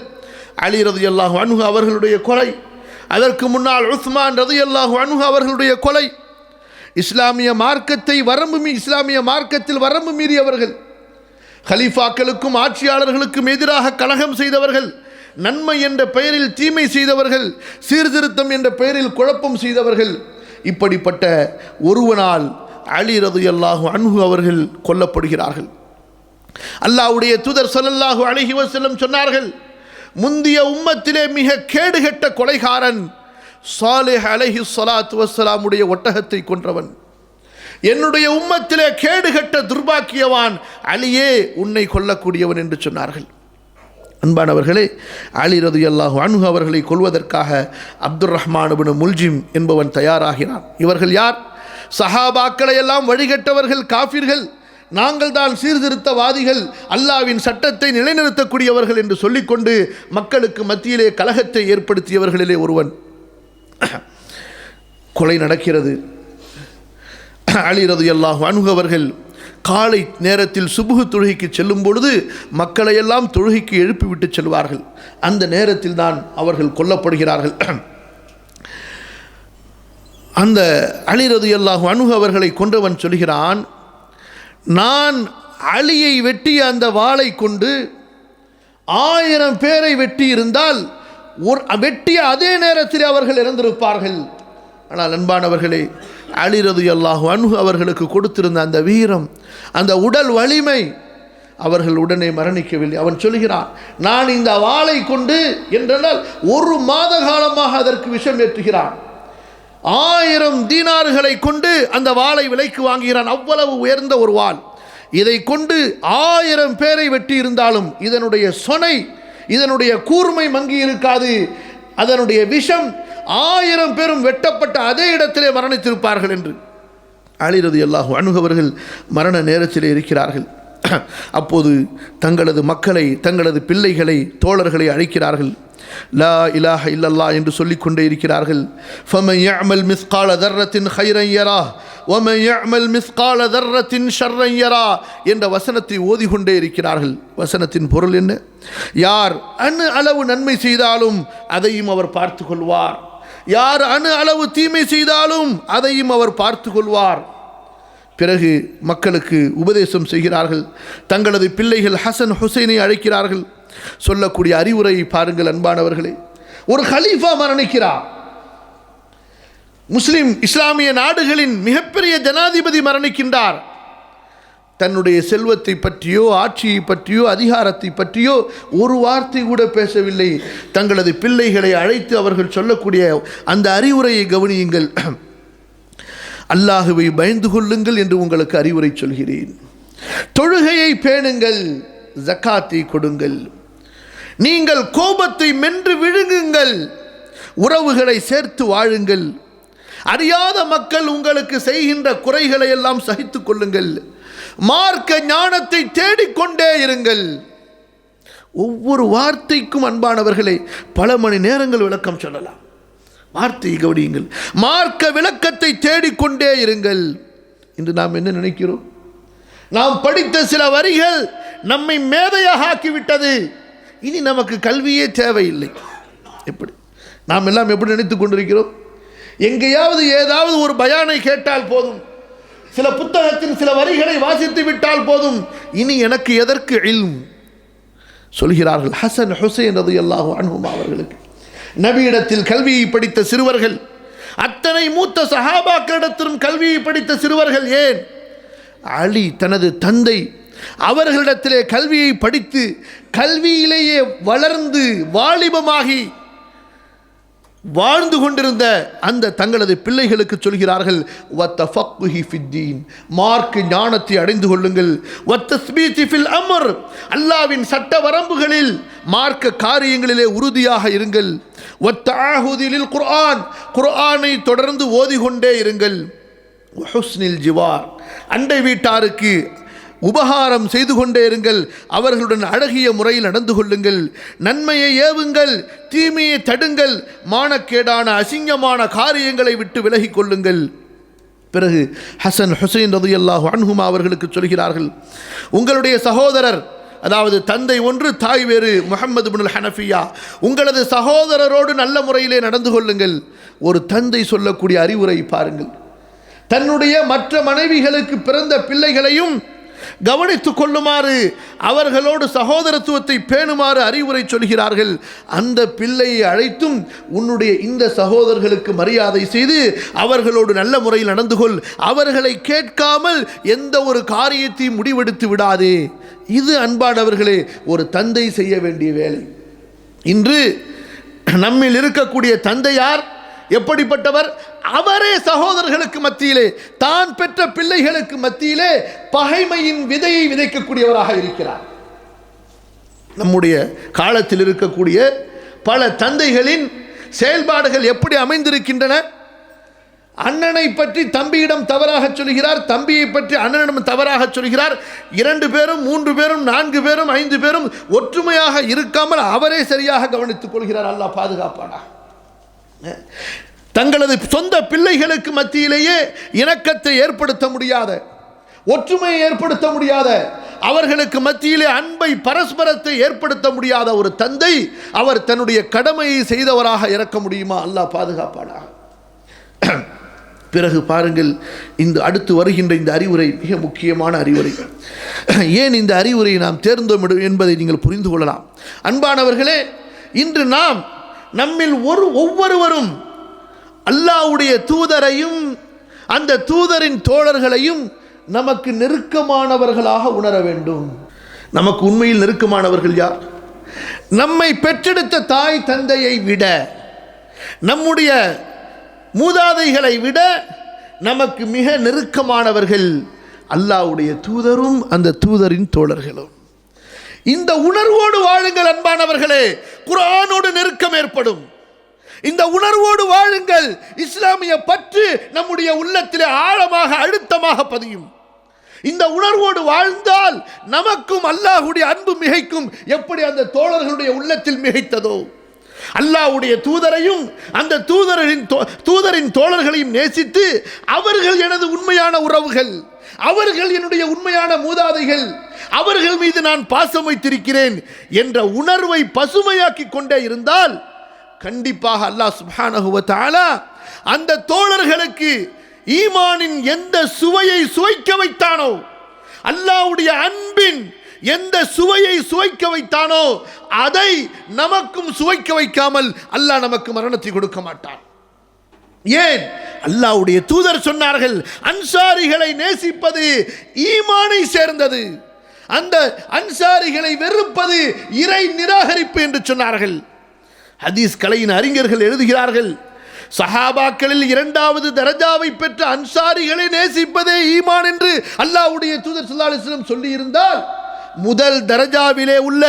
அலி ரலியல்லாஹு அன்ஹு அவர்களுடைய கொலை, அதற்கு முன்னால் உஸ்மான் ரலியல்லாஹு அன்ஹு அவர்களுடைய கொலை, இஸ்லாமிய மார்க்கத்தில் வரம்பு மீறியவர்கள், ஹலீஃபாக்களுக்கும் ஆட்சியாளர்களுக்கும் எதிராக கலகம் செய்தவர்கள், நன்மை என்ற பெயரில் தீமை செய்தவர்கள், சீர்திருத்தம் என்ற பெயரில் குழப்பம் செய்தவர்கள். இப்படிப்பட்ட ஒருவனால் அலி ரலியல்லாஹு அன்ஹு அவர்கள் கொல்லப்படுகிறார்கள். அல்லாஹ்வுடைய தூதர் ஸல்லல்லாஹு அலைஹி வஸல்லம் சொன்னார்கள், முந்திய உம்மத்திலே மிக கேடுகெட்ட கொலைகாரன் சாலிஹ் அலைஹி ஸலாத்து வஸ்ஸலாமுடைய ஒட்டகத்தை கொன்றவன். என்னுடைய உம்மத்திலே கேடுகெட்ட துர்பாக்கியவான் அலியே உன்னை கொல்லக்கூடியவன் என்று சொன்னார்கள். அன்பானவர்களே, அலி ரலியல்லாஹு அன்ஹு அவர்களை கொல்வதற்காக அப்துர் ரஹ்மான் இப்னு முல்ஜிம் என்பவன் தயாராகிறான். இவர்கள் யார்? சஹாபாக்களை எல்லாம் வழிகட்டவர்கள், காஃபிர்கள். நாங்கள் தான் சீர்திருத்தவாதிகள், அல்லாஹ்வின் சட்டத்தை நிலைநிறுத்தக்கூடியவர்கள் என்று சொல்லிக்கொண்டு மக்களுக்கு மத்தியிலே கலகத்தை ஏற்படுத்தியவர்களிலே ஒருவன். கொலை நடக்கிறது. அலி ரலியல்லாஹு அன்ஹு அவர்கள் காலை நேரத்தில் சுபுஹ் தொழுகைக்கு செல்லும் பொழுது மக்களையெல்லாம் தொழுகைக்கு எழுப்பிவிட்டு செல்வார்கள். அந்த நேரத்தில் தான் அவர்கள் கொல்லப்படுகிறார்கள். அந்த அலி ரலியல்லாஹு அன்ஹு அவர்களை கொன்றவன் சொல்கிறான், நான் அலியை வெட்டிய அந்த வாளை கொண்டு 1000 பேரை வெட்டி இருந்தால் வெட்டிய அதே நேரத்தில் அவர்கள் இறந்திருப்பார்கள். ஆனால் அன்பானவர்களே, அலி ரலியல்லாஹு அன்ஹு அவர்களுக்கு கொடுத்திருந்த அந்த வீரம், அந்த உடல் வலிமை, அவர்கள் உடனே மரணிக்கவில்லை. அவன் சொல்கிறான், நான் இந்த வாளை கொண்டு என்றால் 1 மாத காலமாக அதற்கு விஷம் ஏற்றுகிறான். 1000 தீனார்களை கொண்டு அந்த வாளை விலைக்கு வாங்குகிறான். அவ்வளவு உயர்ந்த ஒரு வாள். இதை கொண்டு 1000 பேரை வெட்டி இருந்தாலும் இதனுடைய சொனை, இதனுடைய கூர்மை மங்கி இருக்காது. அதனுடைய விஷம் 1000 பேரும் வெட்டப்பட்ட அதே இடத்திலே மரணித்திருப்பார்கள் என்று அலி ரலியல்லாஹு அன்ஹு அவர்கள் மரண நேரத்திலே இருக்கிறார்கள். அப்போது தங்களது மக்களை, தங்களது பிள்ளைகளை, தோழர்களை அழைக்கிறார்கள். லா இலாஹ இல்லல்லாஹ் என்று சொல்லிக்கொண்டே இருக்கிறார்கள். ஃபமன் யஅமல் மிஸ்கால தர்ரத்தின் கைரன் யரா வமன் யஅமல் மிஸ்கால தர்ரத்தின் ஷர்ரன் யரா என்ற வசனத்தை ஓதிக்கொண்டே இருக்கிறார்கள். வசனத்தின் பொருள் என்ன? யார் அணு அளவு நன்மை செய்தாலும் அதையும் அவர் பார்த்து கொள்வார், யார் அணு அளவு தீமை செய்தாலும் அதையும் அவர் பார்த்து கொள்வார். பிறகு மக்களுக்கு உபதேசம் செய்கிறார்கள். தங்களது பிள்ளைகள் ஹசன் ஹுசைனை அழைக்கிறார்கள். சொல்லக்கூடிய அறிவுரையை பாருங்கள் அன்பானவர்களே. ஒரு கலீஃபா மரணிக்கிறார். முஸ்லிம் இஸ்லாமிய நாடுகளின் மிகப்பெரிய ஜனாதிபதி மரணிக்கின்றார். தன்னுடைய செல்வத்தை பற்றியோ, ஆட்சியை பற்றியோ, அதிகாரத்தை பற்றியோ ஒரு வார்த்தை கூட பேசவில்லை. தங்களது பிள்ளைகளை அழைத்து அவர்கள் சொல்லக்கூடிய அந்த அறிவுரையை கவனியுங்கள். அல்லாஹுவை பயந்து கொள்ளுங்கள் என்று உங்களுக்கு அறிவுரை சொல்கிறேன். தொழுகையை பேணுங்கள், ஜக்காத்தை கொடுங்கள், நீங்கள் கோபத்தை மென்று விழுங்குங்கள், உறவுகளை சேர்த்து வாழுங்கள், அறியாத மக்கள் உங்களுக்கு செய்கின்ற குறைகளை எல்லாம் சகித்துக் கொள்ளுங்கள், மார்க்க ஞானத்தை தேடிக்கொண்டே இருங்கள். ஒவ்வொரு வார்த்தைக்கும் அன்பானவர்களை பல மணி நேரங்கள் விளக்கம் சொல்லலாம். வார்த்தையை கவனியுங்கள். மார்க்க விளக்கத்தை தேடிக்கொண்டே இருங்கள். இன்று நாம் என்ன நினைக்கிறோம்? நாம் படித்த சில வரிகள் நம்மை மேதையாக ஆக்கிவிட்டது. இனி நமக்கு கல்வியே தேவையில்லை. எப்படி நாம் எல்லாம் எப்படி நினைத்துக் கொண்டிருக்கிறோம்? எங்கேயாவது ஏதாவது ஒரு பயானை கேட்டால் போதும், சில புத்தகத்தின் சில வரிகளை வாசித்து விட்டால் போதும், இனி எனக்கு எதற்கு இல்ம் சொல்கிறார்கள். ஹசன் ஹுசைன் ரலியல்லாஹு அன்ஹுமா அவர்களுக்கு நபியிடத்தில் கல்வியை படித்த சிறுவர்கள், அத்தனை மூத்த சஹாபாக்களிடத்திலும் கல்வியை படித்த சிறுவர்கள், ஏன் அலி தனது தந்தை அவர்களிடத்திலே கல்வியை படித்து கல்வியிலேயே வளர்ந்து வாலிபமாகி வாழ்ந்து கொண்டிருந்த அந்த தங்களது பிள்ளைகளுக்கு சொல்கிறார்கள், வத்தஃபக்குஹி ஃபித்தீன், மார்க்க ஞானத்தை அடைந்து கொள்ளுங்கள், வத்தஸ்பீதி ஃபில் அம்ர், அல்லாஹ்வின் சட்ட வரம்புகளில் மார்க்க காரியங்களிலே உறுதியாக இருங்கள், வத்தஆஹுதி லில் குர்ஆன், குர்ஆனை தொடர்ந்து ஓதிக்கொண்டே இருங்கள், வஹுஸ்னில் ஜிவார், அண்டை வீட்டாருக்கு உபகாரம் செய்து கொண்டே இருங்கள், அவர்களுடன் அழகிய முறையில் நடந்து கொள்ளுங்கள், நன்மையை ஏவுங்கள், தீமையை தடுங்கள், மானக்கேடான அசிங்கமான காரியங்களை விட்டு விலகிக் கொள்ளுங்கள். பிறகு ஹசன் ஹுசைன் ரலியல்லாஹு அன்ஹுமா அவர்களுக்கு சொல்கிறார்கள், உங்களுடைய சகோதரர், அதாவது தந்தை ஒன்று தாய் வேறு, முஹம்மது இப்னுல் ஹனஃபியா, உங்களது சகோதரரோடு நல்ல முறையிலே நடந்து கொள்ளுங்கள். ஒரு தந்தை சொல்லக்கூடிய அறிவுரை பாருங்கள். தன்னுடைய மற்ற மனைவிகளுக்கு பிறந்த பிள்ளைகளையும் கவனித்துக் கொள்ளுமாறு, அவர்களோடு சகோதரத்துவத்தை பேணுமாறு அறிவுரை சொல்கிறார்கள். அந்த பிள்ளையை அழைத்தும் உன்னுடைய இந்த சகோதரர்களுக்கு மரியாதை செய்து அவர்களோடு நல்ல முறையில் நடந்து கொள், அவர்களை கேட்காமல் எந்த ஒரு காரியத்தையும் முடிவெடுத்து விடாதே. இது அன்பானவர்களே ஒரு தந்தை செய்ய வேண்டிய வேலை. இன்று நம்மில் இருக்கக்கூடிய தந்தையார் எப்படிப்பட்டவர்? அவரே சகோதரர்களுக்கு மத்தியிலே, தான் பெற்ற பிள்ளைகளுக்கு மத்தியிலே பகைமையின் விதையை விதைக்கக்கூடியவராக இருக்கிறார். நம்முடைய காலத்தில் இருக்கக்கூடிய பல தந்தைகளின் செயல்பாடுகள் எப்படி அமைந்திருக்கின்றன? அண்ணனை பற்றி தம்பியிடம் தவறாக சொல்கிறார், தம்பியை பற்றி அண்ணனிடம் தவறாக சொல்கிறார். 2 பேரும் 3 பேரும் 4 பேரும் 5 பேரும் ஒற்றுமையாக இருக்காமல் அவரே சரியாக கவனித்துக் கொள்கிறார். அல்லாஹ் பாதுகாப்பானா. தங்களது சொந்த பிள்ளைகளுக்கு மத்தியிலேயே இணக்கத்தை ஏற்படுத்த முடியாத, ஒற்றுமையை ஏற்படுத்த முடியாத, அவர்களுக்கு மத்தியிலே அன்பை பரஸ்பரத்தை ஏற்படுத்த முடியாத ஒரு தந்தை அவர் தன்னுடைய கடமையை செய்தவராக இறக்க முடியுமா? அல்லாஹ் பாதுகாப்பானா. பிறகு பாருங்கள், இந்த அடுத்து வருகின்ற இந்த அறிவுரை மிக முக்கியமான அறிவுரை. ஏன் இந்த அறிவுரையை நாம் தேர்ந்தோம் என்பதை நீங்கள் புரிந்து கொள்ளலாம். அன்பானவர்களே, இன்று நாம் நம்மில் ஒவ்வொருவரும் அல்லாஹ்வுடைய தூதரையும் அந்த தூதரின் தோழர்களையும் நமக்கு நெருக்கமானவர்களாக உணர வேண்டும். நமக்கு உண்மையில் நெருக்கமானவர்கள் யார்? நம்மை பெற்றெடுத்த தாய் தந்தையை விட, நம்முடைய மூதாதைகளை விட நமக்கு மிக நெருக்கமானவர்கள் அல்லாஹ்வுடைய தூதரும் அந்த தூதரின் தோழர்களும். இந்த உணர்வோடு வாழுங்கள் அன்பானவர்களே, குர்ஆனோடு நெருக்கம் ஏற்படும். இந்த உணர்வோடு வாழுங்கள், இஸ்லாமிய பற்று நம்முடைய உள்ளத்திலே ஆழமாக அழுத்தமாக பதியும். இந்த உணர்வோடு வாழ்ந்தால் நமக்கும் அல்லாஹ்வுடைய அன்பு மிகைக்கும். எப்படி அந்த தோழர்களுடைய உள்ளத்தில் மிகைத்ததோ, அல்லாஹ்வுடைய தூதரையும் அந்த தூதரின் தோழர்களையும் நேசித்து அவர்கள் எனது உண்மையான உறவுகள், அவர்கள் என்னுடைய உண்மையான மூதாதைகள், அவர்கள் மீது நான் பாசம் வைத்திருக்கிறேன் என்ற உணர்வை பசுமையாக்கி கொண்டே இருந்தால் கண்டிப்பாக அல்லாஹ் சுப்ஹானஹு வ தஆலா அந்த தோழர்களுக்கு ஈமானின் எந்த சுவையை சுவைக்க வைத்தானோ, அல்லாஹ்வுடைய அன்பின் எந்த சுவையை சுவைக்க வைத்தானோ அதை நமக்கும் சுவைக்க வைக்காமல் அல்லாஹ் நமக்கு மரணத்தை கொடுக்க மாட்டான். ஏன்? அல்லாஹ்வுடைய தூதர் சொன்னார்கள், அன்சாரிகளை நேசிப்பது ஈமானை சேர்ந்தது, அந்த அன்சாரிகளை வெறுப்பது இறை நிராகரிப்பு என்று சொன்னார்கள். ஹதீஸ் கலையின் அறிஞர்கள் எழுதுகிறார்கள், சஹாபாக்களில் இரண்டாவது தரஜாவை பெற்ற அன்சாரிகளை நேசிப்பதே ஈமான் என்று அல்லாஹ்வுடைய தூதர் ஸல்லல்லாஹு அலைஹி வஸல்லம் சொல்லி இருந்தால், முதல் தரஜாவிலே உள்ள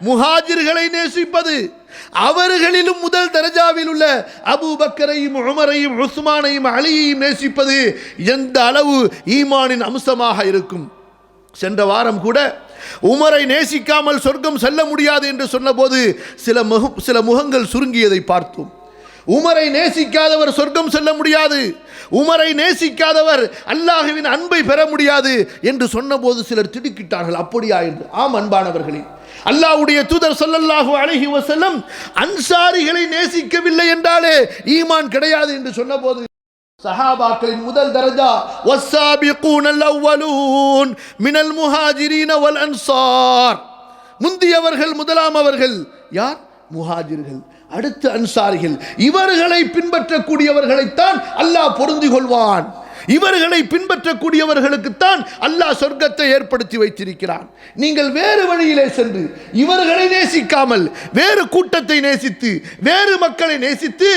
முஹாஜிர்களை நேசிப்பது, அவர்களிலும் முதல் தரஜாவில் உள்ள அபூபக்கரையும் உமரையும் உஸ்மானையும் அலியையும் நேசிப்பது எந்த அளவு ஈமானின் அம்சமாக இருக்கும். சென்ற வாரம் கூட உமரை நேசிக்காமல் சொர்க்கம் செல்ல முடியாது என்று சொன்னபோது சில முகங்கள் சுருங்கியதை பார்த்தோம். உமரை நேசிக்காதவர் சொர்க்கம் செல்ல முடியாது, உமரை நேசிக்காதவர் அல்லாஹ்வின் அன்பை பெற முடியாது என்று சொன்னபோது சிலர் திடுக்கிட்டார்கள். அப்படியா என்று. ஆம் அன்பானவர்களே, அல்லாஹ்வுடைய தூதர் ஸல்லல்லாஹு அலைஹி வஸல்லம் அன்சாரிகளை நேசிக்கவில்லை என்றாலே ஈமான் கிடையாது என்று சொன்னபோது சஹாபாக்களின் முதல் தரஜா வஸ்ஸாபிகூனல் அவ்வலூன் மினல் முஹாஜிரீன வல் அன்சார், முந்தியவர்கள் முதலாம் அவர்கள் யார்? முஹாஜிர்கள், அடுத்து அன்சாரிகள். இவர்களை பின்பற்றக்கூடியவர்களைத்தான் அல்லாஹ் பொருந்திக் கொள்வான். இவர்களை பின்பற்றக்கூடியவர்களுக்குத்தான் அல்லாஹ் சொர்க்கத்தை ஏற்படுத்தி வைத்திருக்கிறான். நீங்கள் வேறு வழியிலே சென்று இவர்களை நேசிக்காமல் வேறு கூட்டத்தை நேசித்து வேறு மக்களை நேசித்து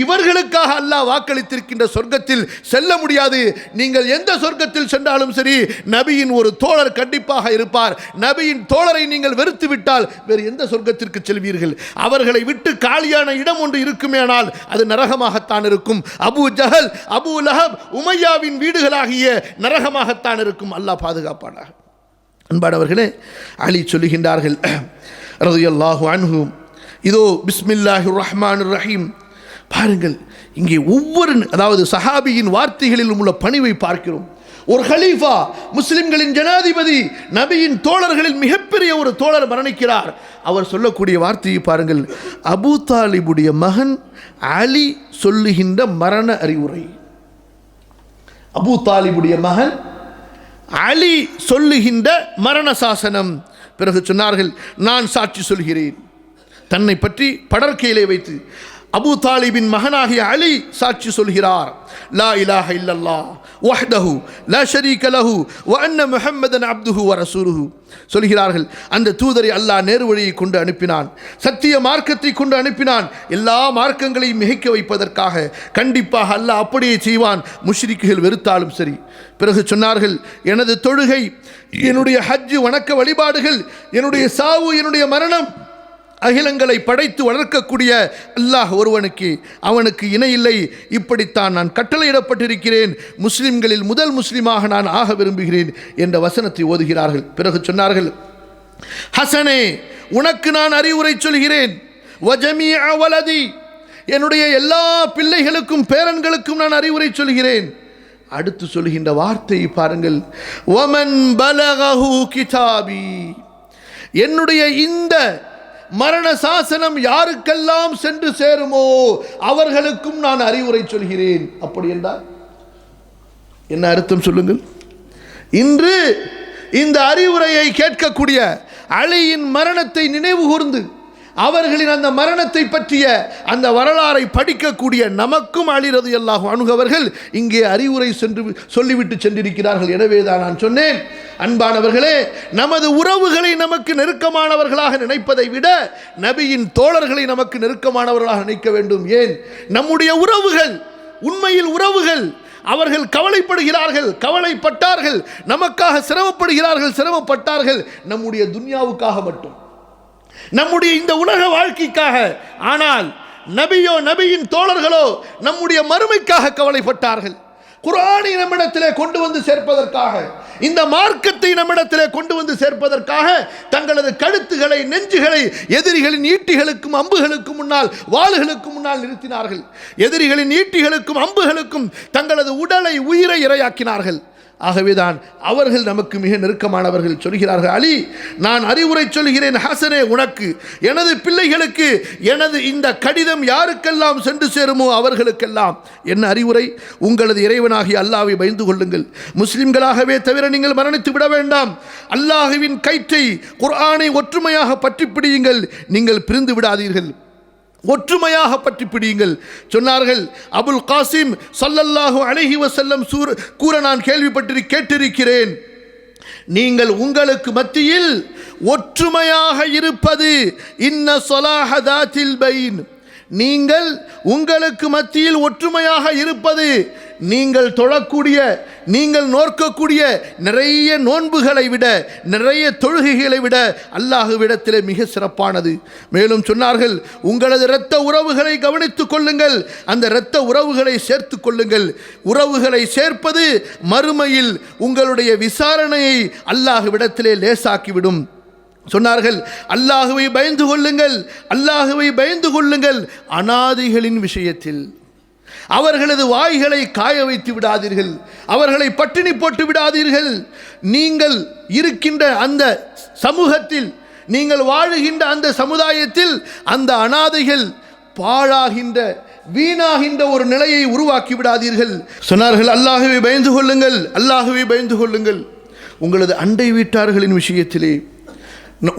இவர்களுக்காக அல்லாஹ் வாக்களித்திருக்கின்ற சொர்க்கத்தில் செல்ல முடியாது. நீங்கள் எந்த சொர்க்கத்தில் சென்றாலும் சரி, நபியின் ஒரு தோழர் கண்டிப்பாக இருப்பார். நபியின் தோழரை நீங்கள் வெறுத்து விட்டால் வேறு எந்த சொர்க்கத்திற்கு செல்வீர்கள்? அவர்களை விட்டு காலியான இடம் ஒன்று இருக்குமேனால் அது நரகமாகத்தான் இருக்கும். அபூ ஜஹல், அபூ லஹப், உமையா வீடுகளாகிய நரகமாகத்தான் இருக்கும். அல்லாஹ் பாதுகாப்பானாக. அன்பானவர்களே, அலி சொல்லுகின்றார்கள் ரலியல்லாஹு அன்ஹு, இதோ பிஸ்மில்லாஹிர் ரஹ்மானிர் ரஹீம். பாருங்கள், இங்கே ஒவ்வொரு சஹாபியின் வார்த்தைகளிலும் உள்ள பணிவை பார்க்கிறோம். ஒரு கலீஃபா, முஸ்லிம்களின் ஜனாதிபதி, நபியின் தோழர்களில் மிகப்பெரிய ஒரு தோழர் மரணிக்கிறார். அவர் சொல்லக்கூடிய வார்த்தையை பாருங்கள். அபூ தாலிபுடைய மகன் அலி சொல்லுகின்ற மரண அறிவுரை. அபூ தாலிபுடைய மகன் அலி சொல்லுகின்ற மரண சாசனம். பிறகு சொன்னார்கள், நான் சாட்சி சொல்கிறேன். தன்னை பற்றி படர்க்கையிலே வைத்து அபூ தாலிபின் மகனாகிய அலி சாட்சி சொல்கிறார். லா இலாஹ இல்லல்லாஹ் வஹ்தஹு லா ஷரீக லஹு வ அன்ன முஹம்மதன் அப்துஹு வ ரசூலுஹு. சொல்கிறார்கள், அந்த தூதரை அல்லாஹ் நேரு வழியை கொண்டு அனுப்பினான், சத்திய மார்க்கத்தை கொண்டு அனுப்பினான், எல்லா மார்க்கங்களையும் மிகைக்க வைப்பதற்காக. கண்டிப்பாக அல்லாஹ் அப்படியே செய்வான், முஷ்ரிக்குகள் வெறுத்தாலும் சரி. பிறகு சொன்னார்கள், எனது தொழுகை, என்னுடைய ஹஜ் வணக்க வழிபாடுகள், என்னுடைய சாவு, என்னுடைய மரணம் அகிலங்களை படைத்து வளர்க்கக்கூடிய அல்லாஹ் ஒருவனுக்கு, அவனுக்கு இணை இல்லை. இப்படித்தான் நான் கட்டளையிடப்பட்டிருக்கிறேன். முஸ்லிம்களில் முதல் முஸ்லிமாக நான் ஆக விரும்புகிறேன் என்ற வசனத்தை ஓதுகிறார்கள். பிறகு சொன்னார்கள், ஹசனே, உனக்கு நான் அறிவுரை சொல்கிறேன். வஜமீஅ வலதி, என்னுடைய எல்லா பிள்ளைகளுக்கும் பேரன்களுக்கும் நான் அறிவுரை சொல்கிறேன். அடுத்து சொல்கின்ற வார்த்தையை பாருங்கள். வமன் பலகஹு கிதாபி, என்னுடைய இந்த மரண சாசனம் யாருக்கெல்லாம் சென்று சேருமோ அவர்களுக்கும் நான் அறிவுரை சொல்கிறேன். அப்படி என்றால் என்ன அர்த்தம் சொல்லுங்கள்? இன்று இந்த அறிவுரையை கேட்கக்கூடிய அலியின் மரணத்தை நினைவு கூர்ந்து அவர்களின் அந்த மரணத்தை பற்றிய அந்த வரலாறை படிக்கக்கூடிய நமக்கும் அலி ரலியல்லாஹு அன்ஹு அவர்கள் இங்கே அறிவுரை சொல்லிவிட்டு சென்றிருக்கிறார்கள். எனவே தான் நான் சொன்னேன், அன்பானவர்களே, நமது உறவுகளை நமக்கு நெருக்கமானவர்களாக நினைப்பதை விட நபியின் தோழர்களை நமக்கு நெருக்கமானவர்களாக நினைக்க வேண்டும். ஏன்? நம்முடைய உறவுகள் உண்மையில் உறவுகள். அவர்கள் கவலைப்படுகிறார்கள், கவலைப்பட்டார்கள், நமக்காக சிரமப்பட்டார்கள் நம்முடைய துன்யாவுக்காக மட்டும், நம்முடைய இந்த உலக வாழ்க்கைக்காக. ஆனால் நபியோ நபியின் தோழர்களோ நம்முடைய மறுமைக்காக கவலைப்பட்டார்கள். குர்ஆனை நம்மிடத்திலே கொண்டு வந்து சேர்ப்பதற்காக, இந்த மார்க்கத்தை நம்மிடத்திலே கொண்டு வந்து சேர்ப்பதற்காக தங்களது கழுத்துகளை, நெஞ்சுகளை எதிரிகளின் ஈட்டிகளுக்கும் அம்புகளுக்கும் முன்னால், வாளுகளுக்கு முன்னால் நிறுத்தினார்கள். எதிரிகளின் ஈட்டிகளுக்கும் அம்புகளுக்கும் தங்களது உடலை, உயிரை இரையாக்கினார்கள். ஆகவேதான் அவர்கள் நமக்கு மிக நெருக்கமானவர்கள். சொல்கிறார்கள், அலி, நான் அறிவுரை சொல்கிறேன் ஹசனே உனக்கு, எனது பிள்ளைகளுக்கு எனது இந்த கடிதம் யாருக்கெல்லாம் சென்று சேருமோ அவர்களுக்கெல்லாம் என்ன அறிவுரை? உங்களது இறைவனாகிய அல்லாஹ்வை பயந்து கொள்ளுங்கள். முஸ்லிம்களாகவே தவிர நீங்கள் மரணித்து விட வேண்டாம். அல்லாஹ்வின் கயிற்றை, குர்ஆனை ஒற்றுமையாக பற்றி பிடியுங்கள். நீங்கள் பிரிந்து விடாதீர்கள், ஒற்றுமையாக பற்றி பிடியுங்கள் சொன்னார்கள். அபுல் காசிம் ஸல்லல்லாஹு அலைஹி வஸல்லம் கூற நான் கேட்டிருக்கிறேன், நீங்கள் உங்களுக்கு மத்தியில் ஒற்றுமையாக இருப்பது இன்ன ஸலாஹ தாத்தில் பைன், நீங்கள் உங்களுக்கு மத்தியில் ஒற்றுமையாக இருப்பது நீங்கள் தொழக்கூடிய, நீங்கள் நோக்கக்கூடிய நிறைய நோன்புகளை விட, நிறைய தொழுகைகளை விட அல்லாஹ்விடத்திலே மிக சிறப்பானது. மேலும் சொன்னார்கள், உங்களது இரத்த உறவுகளை கவனித்துக் கொள்ளுங்கள், அந்த இரத்த உறவுகளை சேர்த்து கொள்ளுங்கள். உறவுகளை சேர்ப்பது மறுமையில் உங்களுடைய விசாரணையை அல்லாஹ்விடத்திலே லேசாக்கிவிடும் சொன்னார்கள். அல்லாஹ்வை பயந்து கொள்ளுங்கள், அல்லாஹ்வை பயந்து கொள்ளுங்கள். அநாதைகளின் விஷயத்தில் அவர்களது வாய்களை காய வைத்து விடாதீர்கள், அவர்களை பட்டினி போட்டு விடாதீர்கள். நீங்கள் இருக்கின்ற அந்த சமூகத்தில், நீங்கள் வாழுகின்ற அந்த சமுதாயத்தில் அந்த அநாதைகள் பாழாகின்ற, வீணாகின்ற ஒரு நிலையை உருவாக்கி விடாதீர்கள் சொன்னார்கள். அல்லாஹ்வை பயந்து கொள்ளுங்கள், அல்லாஹ்வை பயந்து கொள்ளுங்கள். உங்களது அண்டை வீட்டார்களின் விஷயத்திலே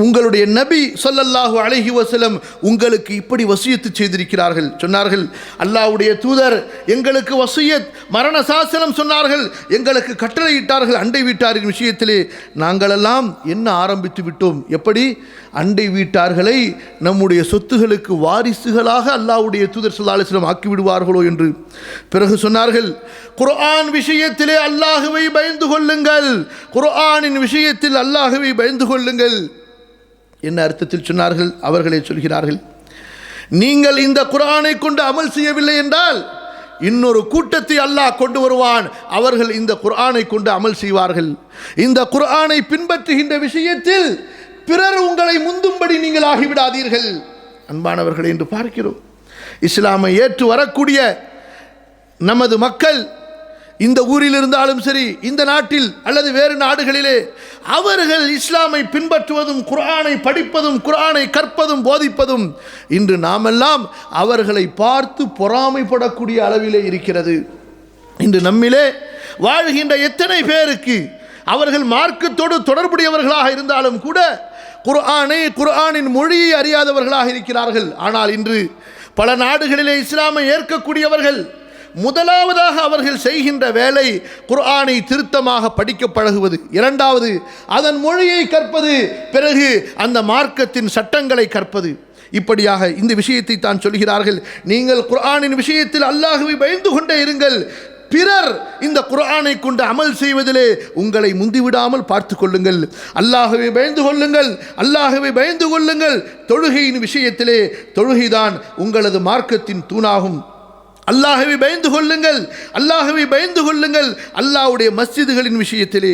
உங்களுடைய நபி ஸல்லல்லாஹு அலைஹி வஸல்லம் உங்களுக்கு இப்படி வசியத்து செய்திருக்கிறார்கள் சொன்னார்கள். அல்லாஹ்வுடைய தூதர் எங்களுக்கு வசியத், மரண சாசனம் சொன்னார்கள், எங்களுக்கு கட்டளையிட்டார்கள். அண்டை வீட்டாரின் விஷயத்திலே நாங்களெல்லாம் என்ன ஆரம்பித்து விட்டோம், எப்படி அண்டை வீட்டார்களை நம்முடைய சொத்துகளுக்கு வாரிசுகளாக அல்லாஹ்வுடைய தூதர் ஸல்லல்லாஹு அலைஹி வஸல்லம் ஆக்கி விடுவார்களோ என்று. பிறகு சொன்னார்கள், குர்ஆன் விஷயத்திலே அல்லாஹ்வை பயந்து கொள்ளுங்கள், குர்ஆனின் விஷயத்தில் அல்லாஹ்வை பயந்து கொள்ளுங்கள். என்ன அர்த்தத்தில் சொன்னார்கள்? அவர்களே சொல்கிறார்கள், நீங்கள் இந்த குர்ஆனை கொண்டு அமல் செய்யவில்லை என்றால் இன்னொரு கூட்டத்தை அல்லாஹ் கொண்டு வருவான், அவர்கள் இந்த குர்ஆனை கொண்டு அமல் செய்வார்கள். இந்த குர்ஆனை பின்பற்றுகின்ற விஷயத்தில் பிறர் உங்களை முந்தும்படி நீங்கள் ஆகிவிடாதீர்கள். அன்பானவர்களை, என்று பார்க்கிறோம், இஸ்லாமை ஏற்று வரக்கூடிய நமது மக்கள் இந்த ஊரில் இருந்தாலும் சரி, இந்த நாட்டில் அல்லது வேறு நாடுகளிலே, அவர்கள் இஸ்லாமை பின்பற்றுவதும், குர்ஆனை படிப்பதும், குர்ஆனை கற்பதும், போதிப்பதும் இன்று நாமெல்லாம் அவர்களை பார்த்து பொறாமைப்படக்கூடிய அளவிலே இருக்கிறது. இன்று நம்மிலே வாழ்கின்ற எத்தனை பேருக்கு அவர்கள் மார்க்கத்தோடு தொடர்புடையவர்களாக இருந்தாலும் கூட குர்ஆனை, குர்ஆனின் மொழியை அறியாதவர்களாக இருக்கிறார்கள். ஆனால் இன்று பல நாடுகளிலே இஸ்லாமை ஏற்கக்கூடியவர்கள் முதலாவதாக அவர்கள் செய்கின்ற வேலை குர்ஆனை திருத்தமாக படிக்க பழகுவது, இரண்டாவது அதன் மொழியை கற்பது, பிறகு அந்த மார்க்கத்தின் சட்டங்களை கற்பது. இப்படியாக இந்த விஷயத்தை தான் சொல்கிறார்கள். நீங்கள் குர்ஆனின் விஷயத்தில் அல்லாஹ்வை பயந்து கொண்டே இருங்கள், பிறர் இந்த குர்ஆனை கொண்டு அமல் செய்வதிலே உங்களை முந்திவிடாமல் பார்த்து கொள்ளுங்கள். அல்லாஹ்வை பயந்து கொள்ளுங்கள், அல்லாஹ்வை பயந்து கொள்ளுங்கள். தொழுகையின் விஷயத்திலே தொழுகைதான் உங்களது மார்க்கத்தின் தூணாகும். அல்லாஹ்வை பயந்து கொள்ளுங்கள், அல்லாஹ்வை பயந்து கொள்ளுங்கள். அல்லாஹ்வுடைய மஸ்ஜிதுகளின் விஷயத்திலே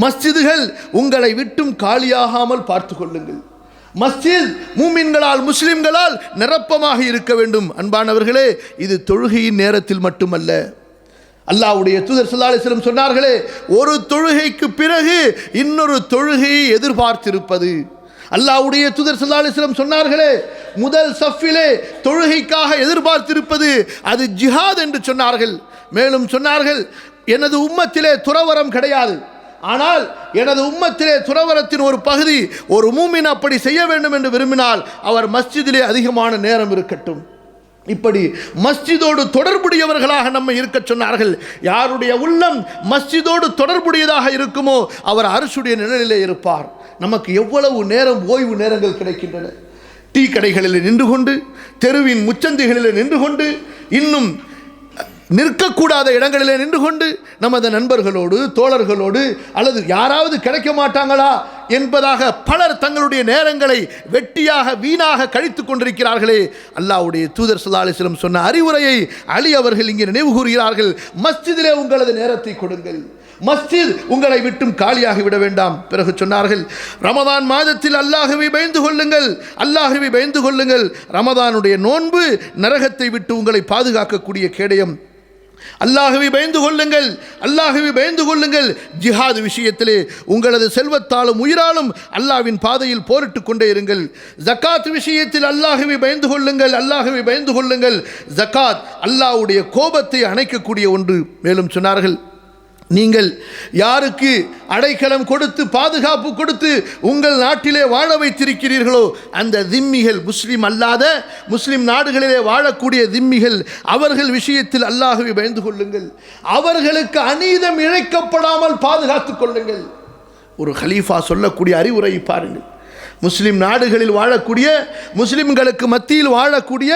மஸ்ஜிதுகள் உங்களை விட்டும் காலியாகாமல் பார்த்து கொள்ளுங்கள். மஸ்ஜித் மூமின்களால், முஸ்லிம்களால் நிரப்பமாக இருக்க வேண்டும். அன்பானவர்களே, இது தொழுகையின் நேரத்தில் மட்டுமல்ல. அல்லாஹ்வுடைய தூதர் ஸல்லல்லாஹு அலைஹி வஸல்லம் சொன்னார்களே, ஒரு தொழுகைக்கு பிறகு இன்னொரு தொழுகையை எதிர்பார்த்திருப்பது. அல்லாஹ்வுடைய தூதர் ஸல்லல்லாஹு அலைஹி வஸல்லம் சொன்னார்களே, முதல் சஃபிலே தொழுகைக்காக எதிர்பார்த்திருப்பது அது ஜிஹாத் என்று சொன்னார்கள். மேலும் சொன்னார்கள், எனது உம்மத்திலே துறவரம் கிடையாது, ஆனால் எனது உம்மத்திலே துறவரத்தின் ஒரு பகுதி ஒரு மூமின் அப்படி செய்ய வேண்டும் என்று விரும்பினால் அவர் மஸ்ஜிதிலே அதிகமான நேரம் இருக்கட்டும். இப்படி மஸ்ஜிதோடு தொடர்புடையவர்களாக நம்ம இருக்க சொன்னார்கள். யாருடைய உள்ளம் மஸ்ஜிதோடு தொடர்புடையதாக இருக்குமோ அவர் அர்ஷுடைய நிழலிலே இருப்பார். நமக்கு எவ்வளவு நேரம் ஓய்வு நேரங்கள் கிடைக்கின்றன. டீ கடைகளில் நின்று கொண்டு, தெருவின் முச்சந்திகளில் நின்று கொண்டு, இன்னும் நிற்கக்கூடாத இடங்களிலே நின்று கொண்டு நமது நண்பர்களோடு, தோழர்களோடு, அல்லது யாராவது கிடைக்க மாட்டாங்களா என்பதாக பலர் தங்களுடைய நேரங்களை வெட்டியாக வீணாக கழித்துக் கொண்டிருக்கிறார்களே, அல்லாஹ்வுடைய தூதர் ஸல்லல்லாஹு அலைஹி வஸல்லம் சொன்ன அறிவுரையை அலி அவர்கள் இங்கே நினைவு கூறுகிறார்கள். மஸ்ஜிதிலே உங்களது நேரத்தை கொடுங்கள், மஸ்ஜித் உங்களை விட்டும் காலியாகி விட வேண்டாம். பிறகு சொன்னார்கள், ரமதான் மாதத்தில் அல்லாஹ்வை பயந்து கொள்ளுங்கள், அல்லாஹ்வை பயந்து கொள்ளுங்கள். ரமதானுடைய நோன்பு நரகத்தை விட்டு உங்களை பாதுகாக்கக்கூடிய கேடயம். அல்லாஹ்வை பயந்து கொள்ளுங்கள், அல்லாஹ்வை பயந்து கொள்ளுங்கள். ஜிஹாத் விஷயத்திலே உங்களது செல்வத்தாலும் உயிராலும் அல்லாஹ்வின் பாதையில் போரிட்டுக் கொண்டே இருங்கள். ஜகாத் விஷயத்தில் அல்லாஹ்வை பயந்து கொள்ளுங்கள், அல்லாஹ்வை பயந்து கொள்ளுங்கள். ஜகாத் அல்லாஹ்வுடைய கோபத்தை அணைக்கக்கூடிய ஒன்று. மேலும் சொன்னார்கள், நீங்கள் யாருக்கு அடைக்கலம் கொடுத்து பாதுகாப்பு கொடுத்து உங்கள் நாட்டிலே வாழ வைத்திருக்கிறீர்களோ அந்த திம்மிகள், முஸ்லிம் அல்லாத முஸ்லிம் நாடுகளிலே வாழக்கூடிய திம்மிகள், அவர்கள் விஷயத்தில் அல்லாஹ்வை பயந்து கொள்ளுங்கள். அவர்களுக்கு அநீதம் இழைக்கப்படாமல் பாதுகாத்துக் கொள்ளுங்கள். ஒரு கலீஃபா சொல்லக்கூடிய அறிவுரை பாருங்கள். முஸ்லிம் நாடுகளில் வாழக்கூடிய, முஸ்லிம்களுக்கு மத்தியில் வாழக்கூடிய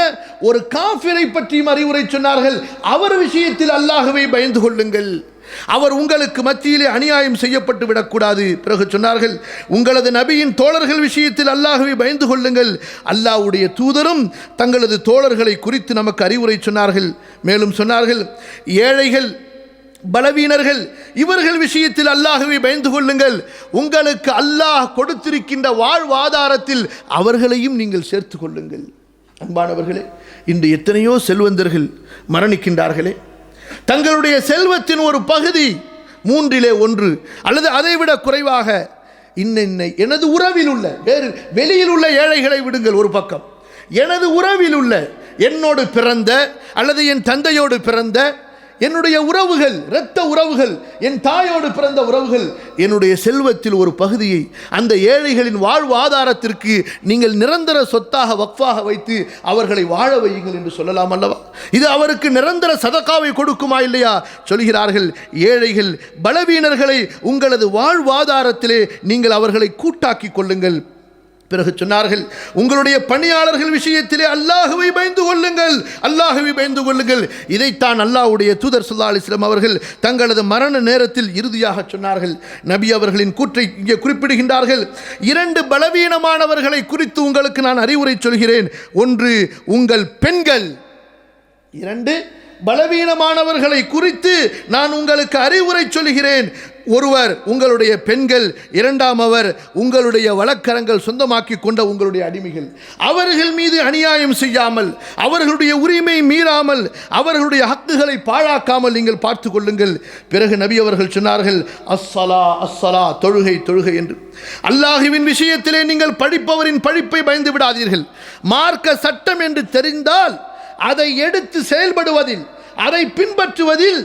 ஒரு காஃபிரை பற்றியும் அறிவுரை சொன்னார்கள். அவர் விஷயத்தில் அல்லாஹ்வை பயந்து கொள்ளுங்கள், அவர் உங்களுக்கு மத்தியிலே அநியாயம் செய்யப்பட்டு விடக்கூடாது. பிறகு சொன்னார்கள், உங்களது நபியின் தோழர்கள் விஷயத்தில் அல்லாஹ்வை பயந்து கொள்ளுங்கள். அல்லாஹ்வுடைய தூதரும் தங்களது தோழர்களை குறித்து நமக்கு அறிவுரை சொன்னார்கள். மேலும் சொன்னார்கள், ஏழைகள், பலவீனர்கள், இவர்கள் விஷயத்தில் அல்லாஹ்வை பயந்து கொள்ளுங்கள். உங்களுக்கு அல்லாஹ் கொடுத்திருக்கின்ற வாழ்வாதாரத்தில் அவர்களையும் நீங்கள் சேர்த்து கொள்ளுங்கள். அன்பானவர்களே, இன்று எத்தனையோ செல்வந்தர்கள் மரணிக்கின்றார்களே, தங்களுடைய செல்வத்தின் ஒரு பகுதி, 1/3 அல்லது அதைவிட குறைவாக எனது உறவில் உள்ள, வேறு வெளியில் உள்ள ஏழைகளை விடுங்கள் ஒரு பக்கம், எனது உறவில் உள்ள, என்னோடு பிறந்த அல்லது என் தந்தையோடு பிறந்த என்னுடைய உறவுகள், இரத்த உறவுகள், என் தாயோடு பிறந்த உறவுகள், என்னுடைய செல்வத்தில் ஒரு பகுதியை அந்த ஏழைகளின் வாழ்வாதாரத்திற்கு நீங்கள் நிரந்தர சொத்தாக வக்ஃபாக வைத்து அவர்களை வாழ வையுங்கள் என்று சொல்லலாம் அல்லவா? இது அவருக்கு நிரந்தர சதகாவை கொடுக்குமா இல்லையா? சொல்கிறார்கள், ஏழைகள், பலவீனர்களை உங்களது வாழ்வாதாரத்திலே நீங்கள் அவர்களை கூட்டாக்கி கொள்ளுங்கள். பிறகு சொன்னார்கள், உங்களுடைய பணியாளர்கள் விஷயத்திலே அல்லாஹ்வை பயந்து கொள்ளுங்கள், அல்லாஹ்வை பயந்து கொள்ளுங்கள். இதைத்தான் அல்லாஹ்வுடைய தூதர் ஸல்லல்லாஹு அலைஹி வஸல்லம் அவர்கள் தங்களது மரண நேரத்தில் இறுதியாக சொன்னார்கள். நபி அவர்களின் கூற்றை இங்கே குறிப்பிடுகின்றார்கள். 2 பலவீனமானவர்களை குறித்து உங்களுக்கு நான் அறிவுரை சொல்கிறேன். ஒன்று உங்கள் பெண்கள். 2 பலவீனமானவர்களை குறித்து நான் உங்களுக்கு அறிவுரை சொல்கிறேன். ஒருவர் உங்களுடைய பெண்கள், இரண்டாமவர் உங்களுடைய வழக்கரங்கள் சொந்தமாக்கி கொண்ட உங்களுடைய அடிமைகள். அவர்கள் மீது அநியாயம் செய்யாமல், அவர்களுடைய உரிமை மீறாமல், அவர்களுடைய ஹக்குகளை பாழாக்காமல் நீங்கள் பார்த்து கொள்ளுங்கள். பிறகு நபி அவர்கள் சொன்னார்கள், அஸ்ஸலா அஸ்ஸலா, தொழுகை தொழுகை என்று. அல்லாஹ்வின் விஷயத்திலே நீங்கள் படிப்பவரின் படிப்பை பயந்து விடாதீர்கள். மார்க்க சட்டம் என்று தெரிந்தால் அதை எடுத்து செயல்படுவதில், அதை பின்பற்றுவதில்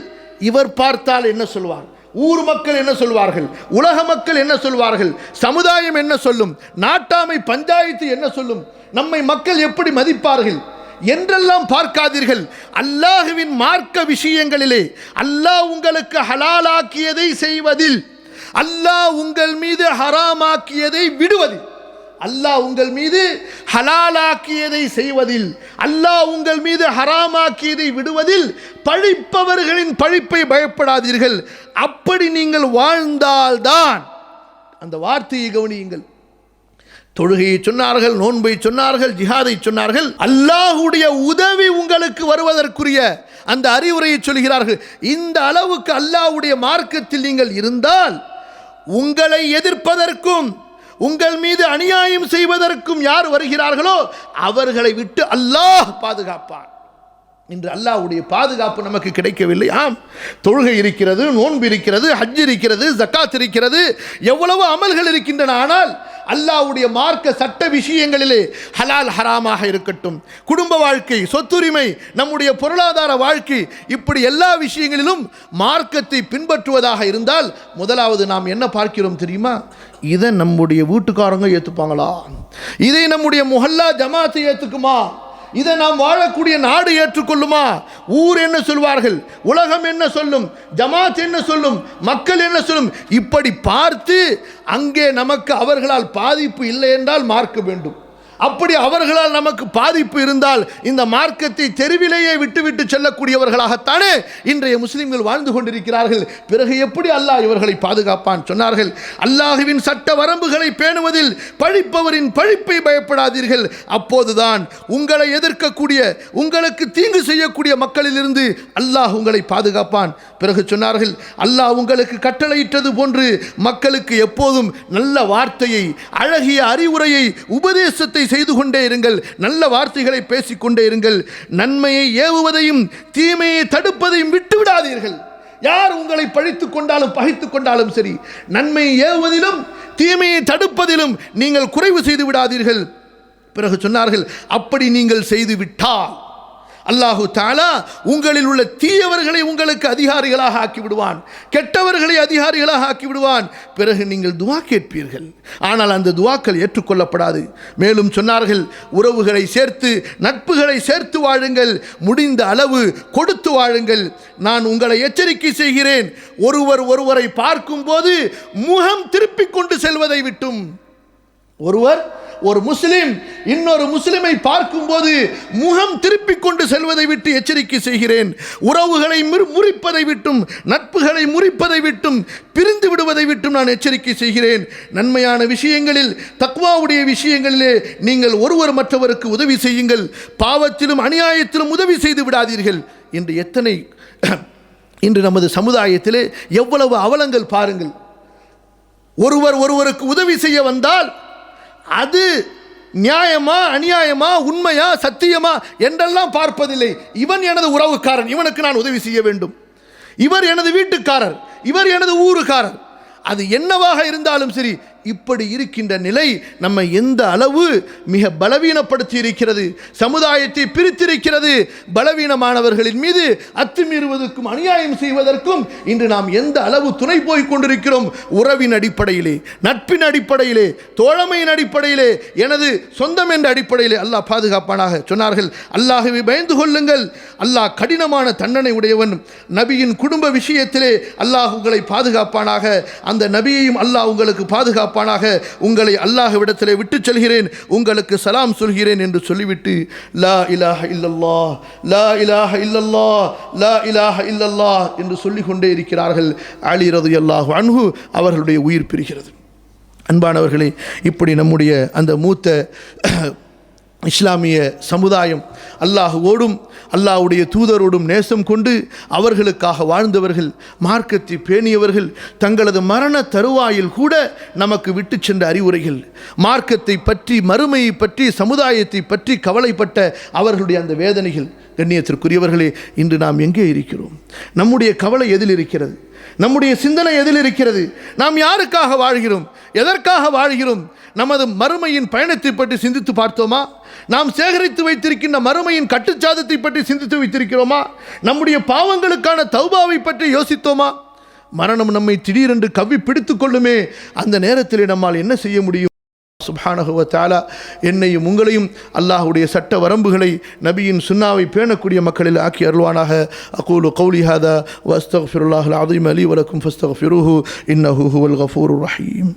இவர் பார்த்தால் என்ன சொல்வார், ஊர் மக்கள் என்ன சொல்வார்கள், உலக மக்கள் என்ன சொல்வார்கள், சமுதாயம் என்ன சொல்லும், நாட்டாமை பஞ்சாயத்து என்ன சொல்லும், நம்மை மக்கள் எப்படி மதிப்பார்கள் என்றெல்லாம் பார்க்காதீர்கள். அல்லாஹ்வின் மார்க்க விஷயங்களிலே அல்லாஹ் உங்களுக்கு ஹலாலாக்கியதை செய்வதில், அல்லாஹ் உங்கள் மீது ஹராமாக்கியதை விடுவதில், அல்லாஹ் உங்கள் மீது ஹலாலாக்கியதை செய்வதில், அல்லாஹ் உங்கள் மீது ஹராமாக்கியதை விடுவதில் பழிப்பவர்களின் பழிப்பை பயப்படாதீர்கள். அப்படி நீங்கள் வாழ்ந்தால்தான், அந்த வார்த்தையை கவனியுங்கள், தொழுகையை சொன்னார்கள், நோன்பை சொன்னார்கள், ஜிஹாதை சொன்னார்கள், அல்லாஹ்வுடைய உதவி உங்களுக்கு வருவதற்குரிய அந்த அறிவுரையை சொல்கிறார்கள். இந்த அளவுக்கு அல்லாஹ்வுடைய மார்க்கத்தில் நீங்கள் இருந்தால் உங்களை எதிர்ப்பதற்கும் உங்கள் மீது அநியாயம் செய்வதற்கும் யார் வருகிறார்களோ அவர்களை விட்டு அல்லாஹ் பாதுகாப்பான். இன்று அல்லாஹ்வுடைய பாதுகாப்பு நமக்கு கிடைக்கவில்லை. ஆம், தொழுகை இருக்கிறது, நோன்பு இருக்கிறது, ஹஜ் இருக்கிறது, ஜக்காத் இருக்கிறது, எவ்வளவு அமல்கள் இருக்கின்றன. ஆனால் அல்லாஹ்வுடைய மார்க்க சட்ட விஷயங்களிலே ஹலால் ஹராமாக இருக்கட்டும், குடும்ப வாழ்க்கை, சொத்துரிமை, நம்முடைய பொருளாதார வாழ்க்கை, இப்படி எல்லா விஷயங்களிலும் மார்க்கத்தை பின்பற்றுவதாக இருந்தால் முதலாவது நாம் என்ன பார்க்கிறோம் தெரியுமா? இதை நம்முடைய வீட்டுக்காரங்க ஏற்றுப்பாங்களா? இதை நம்முடைய முஹல்லா ஜமாத்து ஏற்றுக்குமா? இதை நாம் வாழக்கூடிய நாடு ஏற்றுக்கொள்ளுமா? ஊர் என்ன சொல்வார்கள், உலகம் என்ன சொல்லும், ஜமாத் என்ன சொல்லும், மக்கள் என்ன சொல்லும், இப்படி பார்த்து அங்கே நமக்கு அவர்களால் பாதிப்பு இல்லை என்றால் மார்க்க வேண்டும். அப்படி அவர்களால் நமக்கு பாதிப்பு இருந்தால் இந்த மார்க்கத்தை தெருவிலேயே விட்டுவிட்டு செல்லக்கூடியவர்களாகத்தானே இன்றைய முஸ்லிம்கள் வாழ்ந்து கொண்டிருக்கிறார்கள். பிறகு எப்படி அல்லாஹ் இவர்களை பாதுகாப்பான்? சொன்னார்கள், அல்லாஹ்வின் சட்ட வரம்புகளை பேணுவதில் பழிப்பவரின் பழிப்பை பயப்படாதீர்கள், அப்போதுதான் உங்களை எதிர்க்கக்கூடிய உங்களுக்கு தீங்கு செய்யக்கூடிய மக்களிலிருந்து அல்லாஹ் உங்களை பாதுகாப்பான். பிறகு சொன்னார்கள், அல்லாஹ் உங்களுக்கு கட்டளையிட்டது போன்று மக்களுக்கு எப்போதும் நல்ல வார்த்தையை, அழகிய அறிவுரையை, உபதேசத்தை செய்து கொண்டே இருங்கள், நல்ல வார்த்தைகளை பேசிக்கொண்டே இருங்கள், நன்மையை ஏவுவதையும் தீமையை தடுப்பதையும் விட்டு விடாதீர்கள். யார் உங்களை பழித்துக் கொண்டாலும் பகைத்துக் கொண்டாலும் சரி, நன்மையை ஏவுவதிலும் தீமையை தடுப்பதிலும் நீங்கள் குறைவு செய்து விடாதீர்கள். பிறகு சொன்னார்கள், அப்படி நீங்கள் செய்து விட்டால் அல்லாஹு தஆலா உங்களில் உள்ள தீயவர்களை உங்களுக்கு அதிகாரிகளாக ஆக்கி விடுவான், கெட்டவர்களை அதிகாரிகளாக ஆக்கி விடுவான். பிறகு நீங்கள் துஆ கேட்பீர்கள், ஆனால் அந்த துஆக்கள் ஏற்றுக்கொள்ளப்படாது. மேலும் சொன்னார்கள், உறவுகளை சேர்த்து நட்புகளை சேர்த்து வாழுங்கள், முடிந்த அளவு கொடுத்து வாழுங்கள். நான் உங்களை எச்சரிக்கை செய்கிறேன், ஒருவரை பார்க்கும்போது முகம் திருப்பிக் கொண்டு செல்வதை விட்டும், ஒரு முஸ்லிம் இன்னொரு முஸ்லிமை பார்க்கும்போது முகம் திருப்பிக் கொண்டு செல்வதை விட்டு எச்சரிக்கை செய்கிறேன். உறவுகளை முறிப்பதை விட்டும், நட்புகளை முறிப்பதை விட்டும், பிரிந்து விடுவதை விட்டும் நான் எச்சரிக்கை செய்கிறேன். நன்மையான விஷயங்களில், தக்வாவுடைய விஷயங்களிலே நீங்கள் ஒருவர் மற்றவருக்கு உதவி செய்யுங்கள், பாவத்திலும் அநியாயத்திலும் உதவி செய்து விடாதீர்கள். இன்று நமது சமுதாயத்திலே எவ்வளவு அவலங்கள் பாருங்கள். ஒருவருக்கு உதவி செய்ய வந்தால் அது நியாயமா, அநியாயமா, உண்மையா, சத்தியமா என்றெல்லாம் பார்ப்பதில்லை. இவன் எனது உறவுக்காரன், இவனுக்கு நான் உதவி செய்ய வேண்டும், இவர் எனது வீட்டுக்காரர், இவர் எனது ஊருக்காரர், அது என்னவாக இருந்தாலும் சரி, இப்படி இருக்கின்ற நிலை நம்ம எந்த அளவு மிக பலவீனப்படுத்தி இருக்கிறது, சமுதாயத்தை பிரித்திருக்கிறது. பலவீனமானவர்களின் மீது அத்துமீறுவதற்கும் அநியாயம் செய்வதற்கும் இன்று நாம் எந்த அளவு துணை போய் கொண்டிருக்கிறோம். உறவின் அடிப்படையிலே, நட்பின் அடிப்படையிலே, தோழமையின் அடிப்படையிலே, எனது சொந்தம் என்ற அடிப்படையிலே. அல்லாஹ் பாதுகாப்பானாக. சொன்னார்கள், அல்லாஹ்வை பயந்து கொள்ளுங்கள், அல்லாஹ் கடினமான தண்டனை உடையவன். நபியின் குடும்ப விஷயத்திலே அல்லாஹ் உங்களை பாதுகாப்பானாக, அந்த நபியையும் அல்லாஹ் உங்களுக்கு பாதுகாப்பானாக. உங்களை அல்லாஹ்விடத்திலே விட்டு செல்கிறேன், உங்களுக்கு சலாம் சொல்கிறேன் என்று சொல்லிவிட்டு லா இலாஹ இல்லல்லாஹ், லா இலாஹ இல்லல்லாஹ், லா இலாஹ இல்லல்லாஹ் என்று சொல்லிக் கொண்டே இருக்கிறார்கள். அலி ரலியல்லாஹு அன்ஹு அவர்களுடைய உயிர் பிரிகிறது. அன்பானவர்களே, இப்படி நம்முடைய அந்த மூத்த இஸ்லாமிய சமுதாயம் அல்லாஹுவோடும் அல்லாஹ்வுடைய தூதரோடும் நேசம் கொண்டு அவர்களுக்காக வாழ்ந்தவர்கள், மார்க்கத்தை பேணியவர்கள், தங்களது மரண தருவாயில் கூட நமக்கு விட்டு சென்ற அறிவுரைகள், மார்க்கத்தை பற்றி, மறுமையை பற்றி, சமுதாயத்தை பற்றி கவலைப்பட்ட அவர்களுடைய அந்த வேதனைகள். கண்ணியத்திற்குரியவர்களே, இன்று நாம் எங்கே இருக்கிறோம்? நம்முடைய கவலை எதில் இருக்கிறது? நம்முடைய சிந்தனை எதில் இருக்கிறது? நாம் யாருக்காக வாழ்கிறோம்? எதற்காக வாழ்கிறோம்? நமது மறுமையின் பயணத்தை பற்றி சிந்தித்து பார்த்தோமா? நாம் சேகரித்து வைத்திருக்கின்ற மறுமையின் கட்டுச்சாதத்தை பற்றி சிந்தித்து வைத்திருக்கிறோமா? நம்முடைய பாவங்களுக்கான தௌபாவை பற்றி யோசித்தோமா? மரணம் நம்மை திடீரென்று கவ்வி பிடித்து கொள்ளுமே, அந்த நேரத்தில் நம்மால் என்ன செய்ய முடியும்? சுப்ஹானஹு வ தஆலா என்னையும் உங்களையும் அல்லாஹ்வுடைய சட்ட வரம்புகளை, நபியின் சுன்னாவை பேணக்கூடிய மக்களில் ஆக்கி அருள்வானாக. அகூலு கௌலி ஹாதா வ அஸ்தக்ஃபிருல்லாஹல் அஸீம் லி வ லக்கும் ஃபஸ்தக்ஃபிருஹு இன்னஹு ஹுவல் கஃபூருர் ரஹீம்.